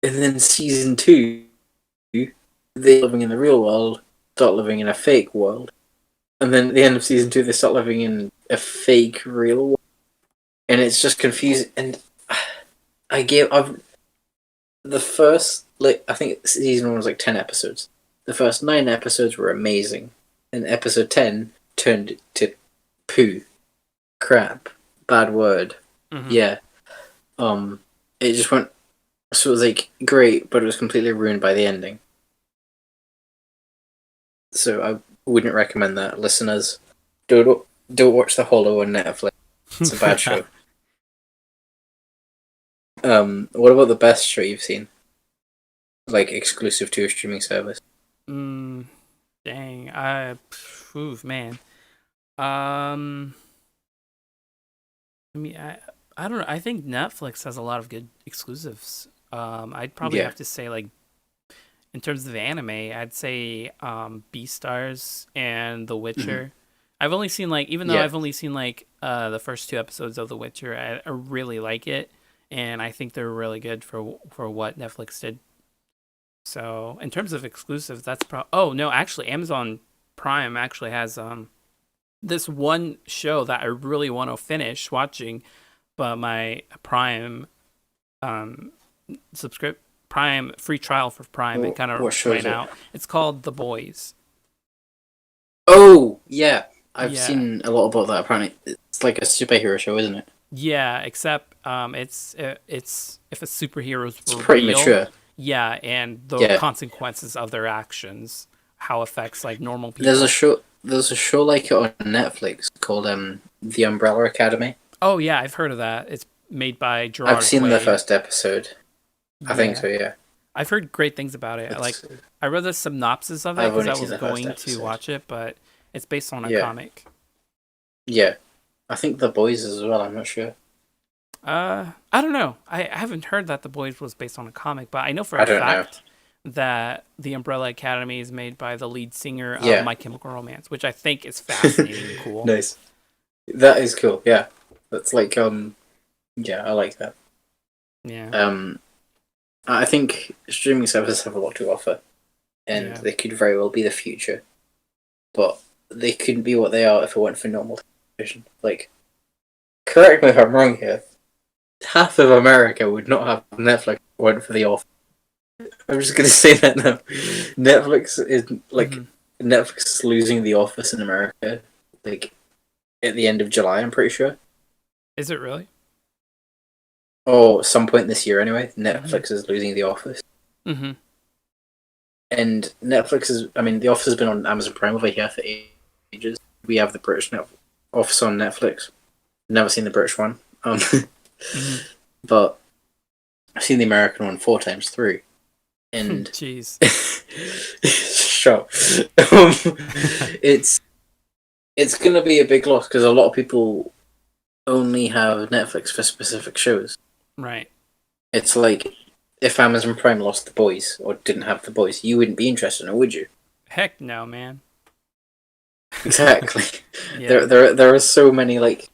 And then season 2, they're living in the real world, start living in a fake world. And then at the end of season 2, they start living in a fake real world. And it's just confusing. And I've the first, like, I think season 1 was like 10 episodes. The first 9 episodes were amazing. And episode 10 turned to poo, crap, bad word. Mm-hmm. Yeah. It just went, so it was like great, but it was completely ruined by the ending. So I wouldn't recommend that, listeners. Don't watch The Hollow on Netflix. It's a bad show. What about the best show you've seen? Like exclusive to a streaming service? Dang. Man. I mean, I don't know. I think Netflix has a lot of good exclusives. I'd probably Yeah. have to say, like, in terms of anime, I'd say Beastars and The Witcher. I've only seen like, even though Yeah. I've only seen like the first 2 episodes of The Witcher, I really like it, and I think they're really good for what Netflix did. So in terms of exclusives, that's oh no, actually Amazon Prime actually has this one show that I really want to finish watching, but my Prime um Prime free trial for Prime it kind of What show is ran it? out. It's called The Boys. Oh, yeah. I've Yeah. seen a lot about that. Apparently, it's like a superhero show, isn't it? Yeah, except it's if a superheroes It's were pretty real, mature. yeah, and the Yeah. consequences of their actions, how affects like normal There's a people. show. There's a show like it on Netflix called The Umbrella Academy. Oh yeah, I've heard of that. It's made by I've Gerard seen the Way. first episode. I think Yeah, so. Yeah. I've heard great things about it. It's, I read the synopsis of it I've because only I seen was the first going to episode. watch it, but it's based on a Yeah. comic. Yeah. I think The Boys as well. I'm not sure. I don't know. I haven't heard that The Boys was based on a comic, but I know for I a don't know. fact that The Umbrella Academy is made by the lead singer of Yeah. My Chemical Romance, which I think is fascinating and cool. Nice. That is cool. Yeah. That's like Yeah, I like that. Yeah. I think streaming services have a lot to offer, and Yeah. they could very well be the future, but they couldn't be what they are if it weren't for normal television. Like, correct me if I'm wrong here. Half of America would not have Netflix if it weren't for The Office. I'm just gonna say that now. Netflix is like Mhm. Netflix is losing The Office in America, like at the end of July. I'm pretty sure. Is it really? Oh, some point this year anyway. Netflix is losing The Office. Mm-hmm. And Netflix is, I mean, The Office has been on Amazon Prime over here for ages. We have the British Office on Netflix. Never seen the British one. Mm-hmm. But I've seen the American one 4 times through. And Jeez. sure. It's going to be a big loss because a lot of people only have Netflix for specific shows. Right. It's like if Amazon Prime lost The Boys or didn't have The Boys, you wouldn't be interested in it, would you? Heck no, man. Exactly. Yeah. There are so many, like,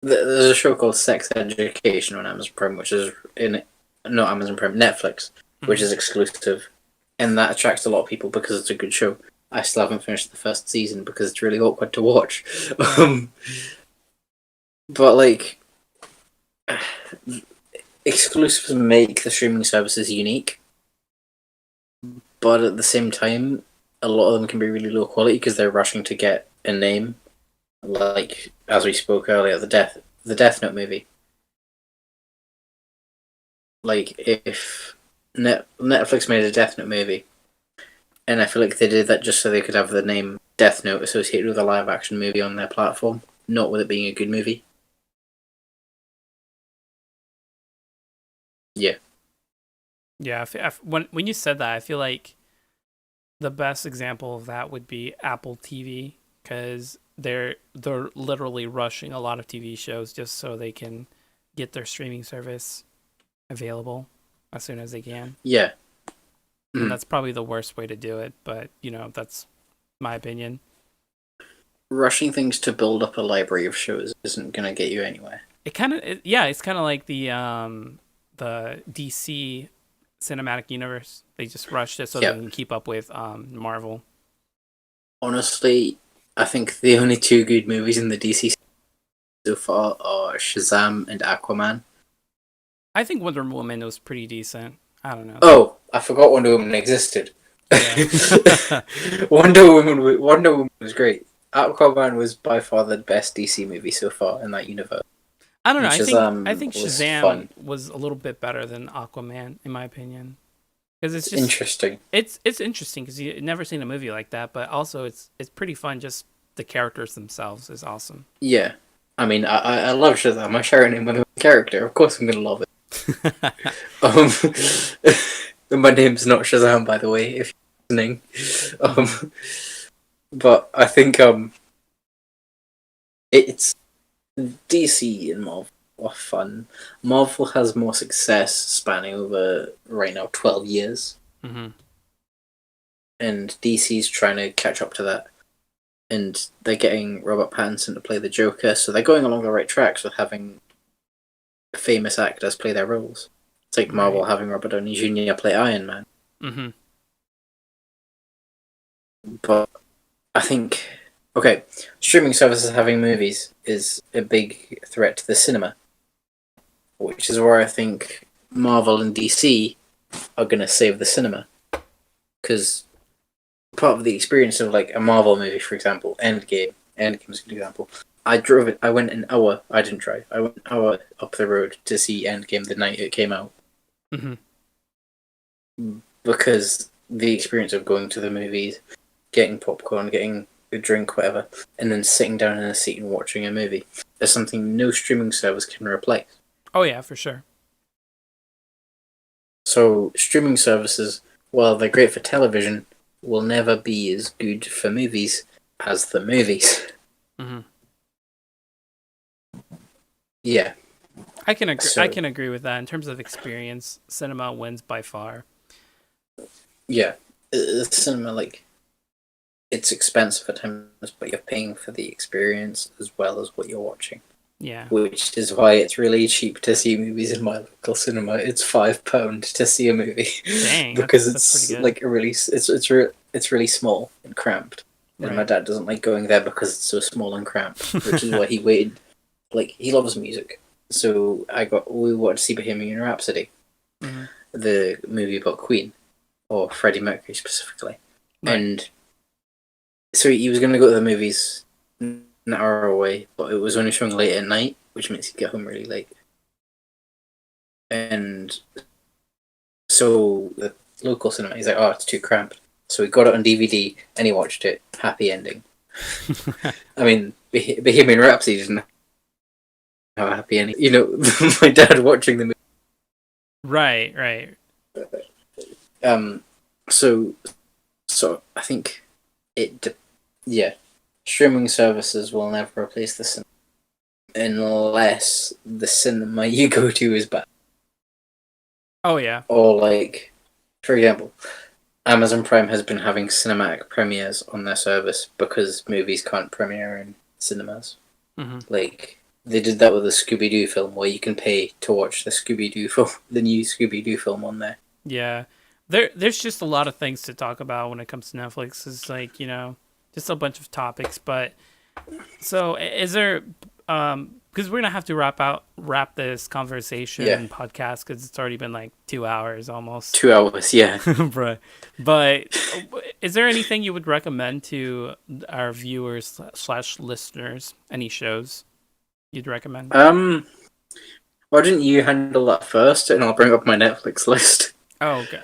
there's a show called Sex Education on Amazon Prime, which is Netflix, which Mhm. is exclusive, and that attracts a lot of people because it's a good show. I still haven't finished the first season because it's really awkward to watch. Yeah. But like, exclusives make the streaming services unique, but at the same time, a lot of them can be really low quality because they're rushing to get a name. Like as we spoke earlier, the Death Note movie. Like if Netflix made a Death Note movie, and I feel like they did that just so they could have the name Death Note associated with a live action movie on their platform, not with it being a good movie. Yeah. Yeah, when you said that, I feel like the best example of that would be Apple TV, because they're literally rushing a lot of TV shows just so they can get their streaming service available as soon as they can. Yeah. And that's probably the worst way to do it, but that's my opinion. Rushing things to build up a library of shows isn't gonna get you anywhere. It's kind of like the DC cinematic universe. They just rushed it so they can keep up with Marvel. Honestly, I think the only two good movies in the DC so far are Shazam and Aquaman. I think Wonder Woman was pretty decent. I don't know. Oh, I forgot Wonder Woman existed. Yeah. Wonder Woman was great. Aquaman was by far the best DC movie so far in that universe. I don't know. And I think Shazam was a little bit better than Aquaman, in my opinion, because it's just interesting. It's interesting because you've never seen a movie like that, but also it's pretty fun. Just the characters themselves is awesome. Yeah, I mean, I love Shazam. I share a name with a character. Of course, I'm gonna love it. My name's not Shazam, by the way, if you're listening. But I think it's DC and Marvel are fun. Marvel has more success spanning over right now 12 years. Mm-hmm. And DC's trying to catch up to that. And they're getting Robert Pattinson to play the Joker, so they're going along the right tracks with having famous actors play their roles. It's like Marvel having Robert Downey Jr. play Iron Man. Mm-hmm. But I think, okay, streaming services having movies is a big threat to the cinema, which is where I think Marvel and DC are going to save the cinema. Because part of the experience of like a Marvel movie, for example, Endgame's a good example. I went an hour, I didn't drive, I went an hour up the road to see Endgame the night it came out. Mm-hmm. Because the experience of going to the movies, getting popcorn, getting a drink, whatever, and then sitting down in a seat and watching a movie is something no streaming service can replace. Oh yeah, for sure. So streaming services, while they're great for television, will never be as good for movies as the movies. Mm-hmm. Yeah, I can agree. I can agree with that. In terms of experience, cinema wins by far. Yeah, cinema, like, it's expensive at times, but you're paying for the experience as well as what you're watching. Yeah, which is why it's really cheap to see movies in my local cinema. It's £5 to see a movie. Dang, because that's it's like it's really small and cramped. And my dad doesn't like going there because it's so small and cramped, which is why he waited. Like, he loves music, so we wanted to see Bohemian Rhapsody, the movie about Queen, or Freddie Mercury specifically, and so he was going to go to the movies an hour away, but it was only showing late at night, which makes you get home really late. And so the local cinema, he's like, oh, it's too cramped. So he got it on DVD and he watched it. Happy ending. I mean, Bohemian Rhapsody didn't have a happy ending. You know, my dad watching the movie. Right. So I think streaming services will never replace the cinema unless the cinema you go to is bad. Oh yeah. Or like, for example, Amazon Prime has been having cinematic premieres on their service because movies can't premiere in cinemas. Mm-hmm. Like, they did that with the Scooby-Doo film, where you can pay to watch the new Scooby-Doo film on there. Yeah. there's just a lot of things to talk about when it comes to Netflix. It's like, just a bunch of topics. But so is there because we're gonna have to wrap this conversation and podcast because it's already been like 2 hours almost. 2 hours, yeah. Right. But is there anything you would recommend to our viewers / listeners? Any shows you'd recommend? Why didn't you handle that first, and I'll bring up my Netflix list. Oh, okay.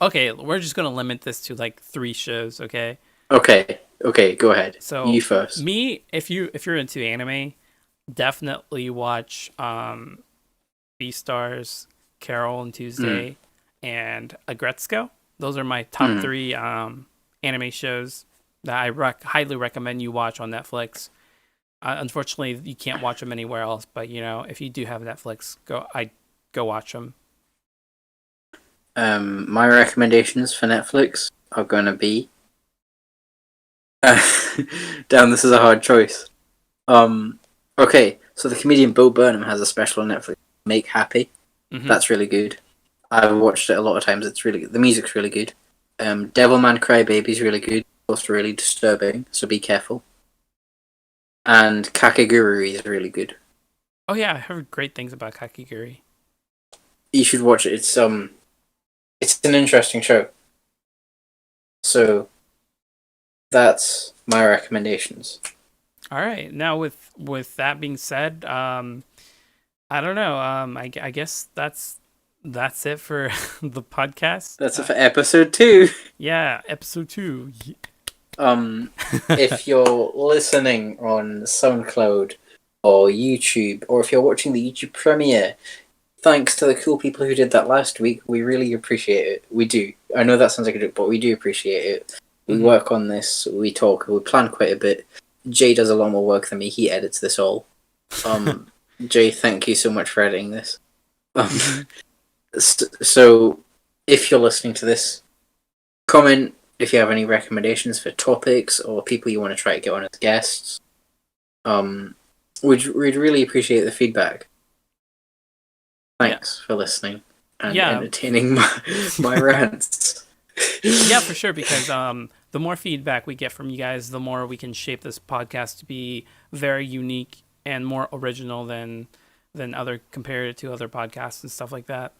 Okay. We're just gonna limit this to like 3 shows. Okay. Okay. Go ahead. So you first. Me, if you're into anime, definitely watch Beastars, Carol and Tuesday, and Agretzko. Those are my top 3 anime shows that I highly recommend you watch on Netflix. Unfortunately, you can't watch them anywhere else. But if you do have Netflix, go watch them. My recommendations for Netflix are gonna be. Damn, this is a hard choice. Okay, so the comedian Bo Burnham has a special on Netflix, Make Happy. Mm-hmm. That's really good. I've watched it a lot of times. It's really good. The music's really good. Devilman Crybaby's really good. Also really disturbing, so be careful. And Kakegurui is really good. Oh yeah, I heard great things about Kakegurui. You should watch it. It's an interesting show. So that's my recommendations. All right. Now with that being said, I don't know. I guess that's it for the podcast. That's it for episode 2. Yeah, episode 2. If you're listening on SoundCloud or YouTube, or if you're watching the YouTube premiere, thanks to the cool people who did that last week. We really appreciate it. We do. I know that sounds like a joke, but we do appreciate it. We work on this. We talk. We plan quite a bit. Jay does a lot more work than me. He edits this all. Jay, thank you so much for editing this. So, if you're listening to this, comment if you have any recommendations for topics or people you want to try to get on as guests. We'd really appreciate the feedback. Thanks for listening and entertaining my rants. Yeah, for sure, because the more feedback we get from you guys, the more we can shape this podcast to be very unique and more original than compared to other podcasts and stuff like that.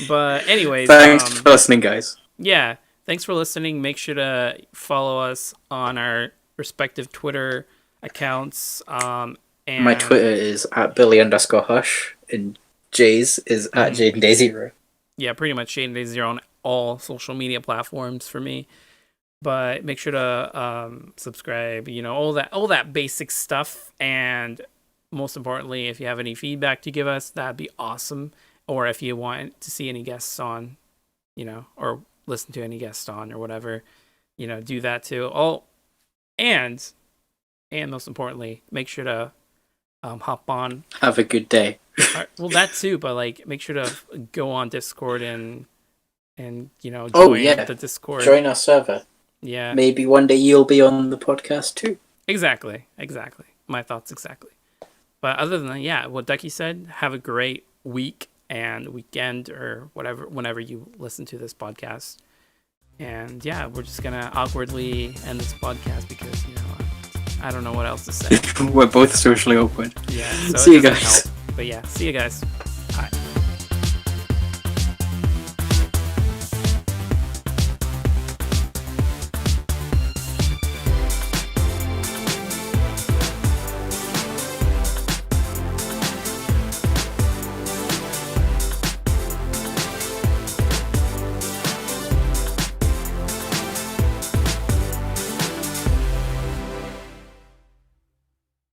But anyways, thanks for listening, guys. Yeah, thanks for listening. Make sure to follow us on our respective Twitter accounts. And my Twitter is @Billy_Hush, and Jay's is @JadenDay0. Yeah, pretty much JadenDay0 on all social media platforms for me. But make sure to subscribe, all that basic stuff. And most importantly, if you have any feedback to give us, that'd be awesome. Or if you want to see any guests on, or listen to any guests on or whatever, do that too. Oh, and most importantly, make sure to hop on. Have a good day. Well, that too, but make sure to go on Discord and join the Discord. Join our server. Yeah. Maybe one day you'll be on the podcast too. Exactly. My thoughts exactly. But other than that, what Ducky said, have a great week and weekend or whatever, whenever you listen to this podcast. And yeah, we're just gonna awkwardly end this podcast because I don't know what else to say. We're both socially awkward. Yeah. So see you guys. But yeah, see you guys.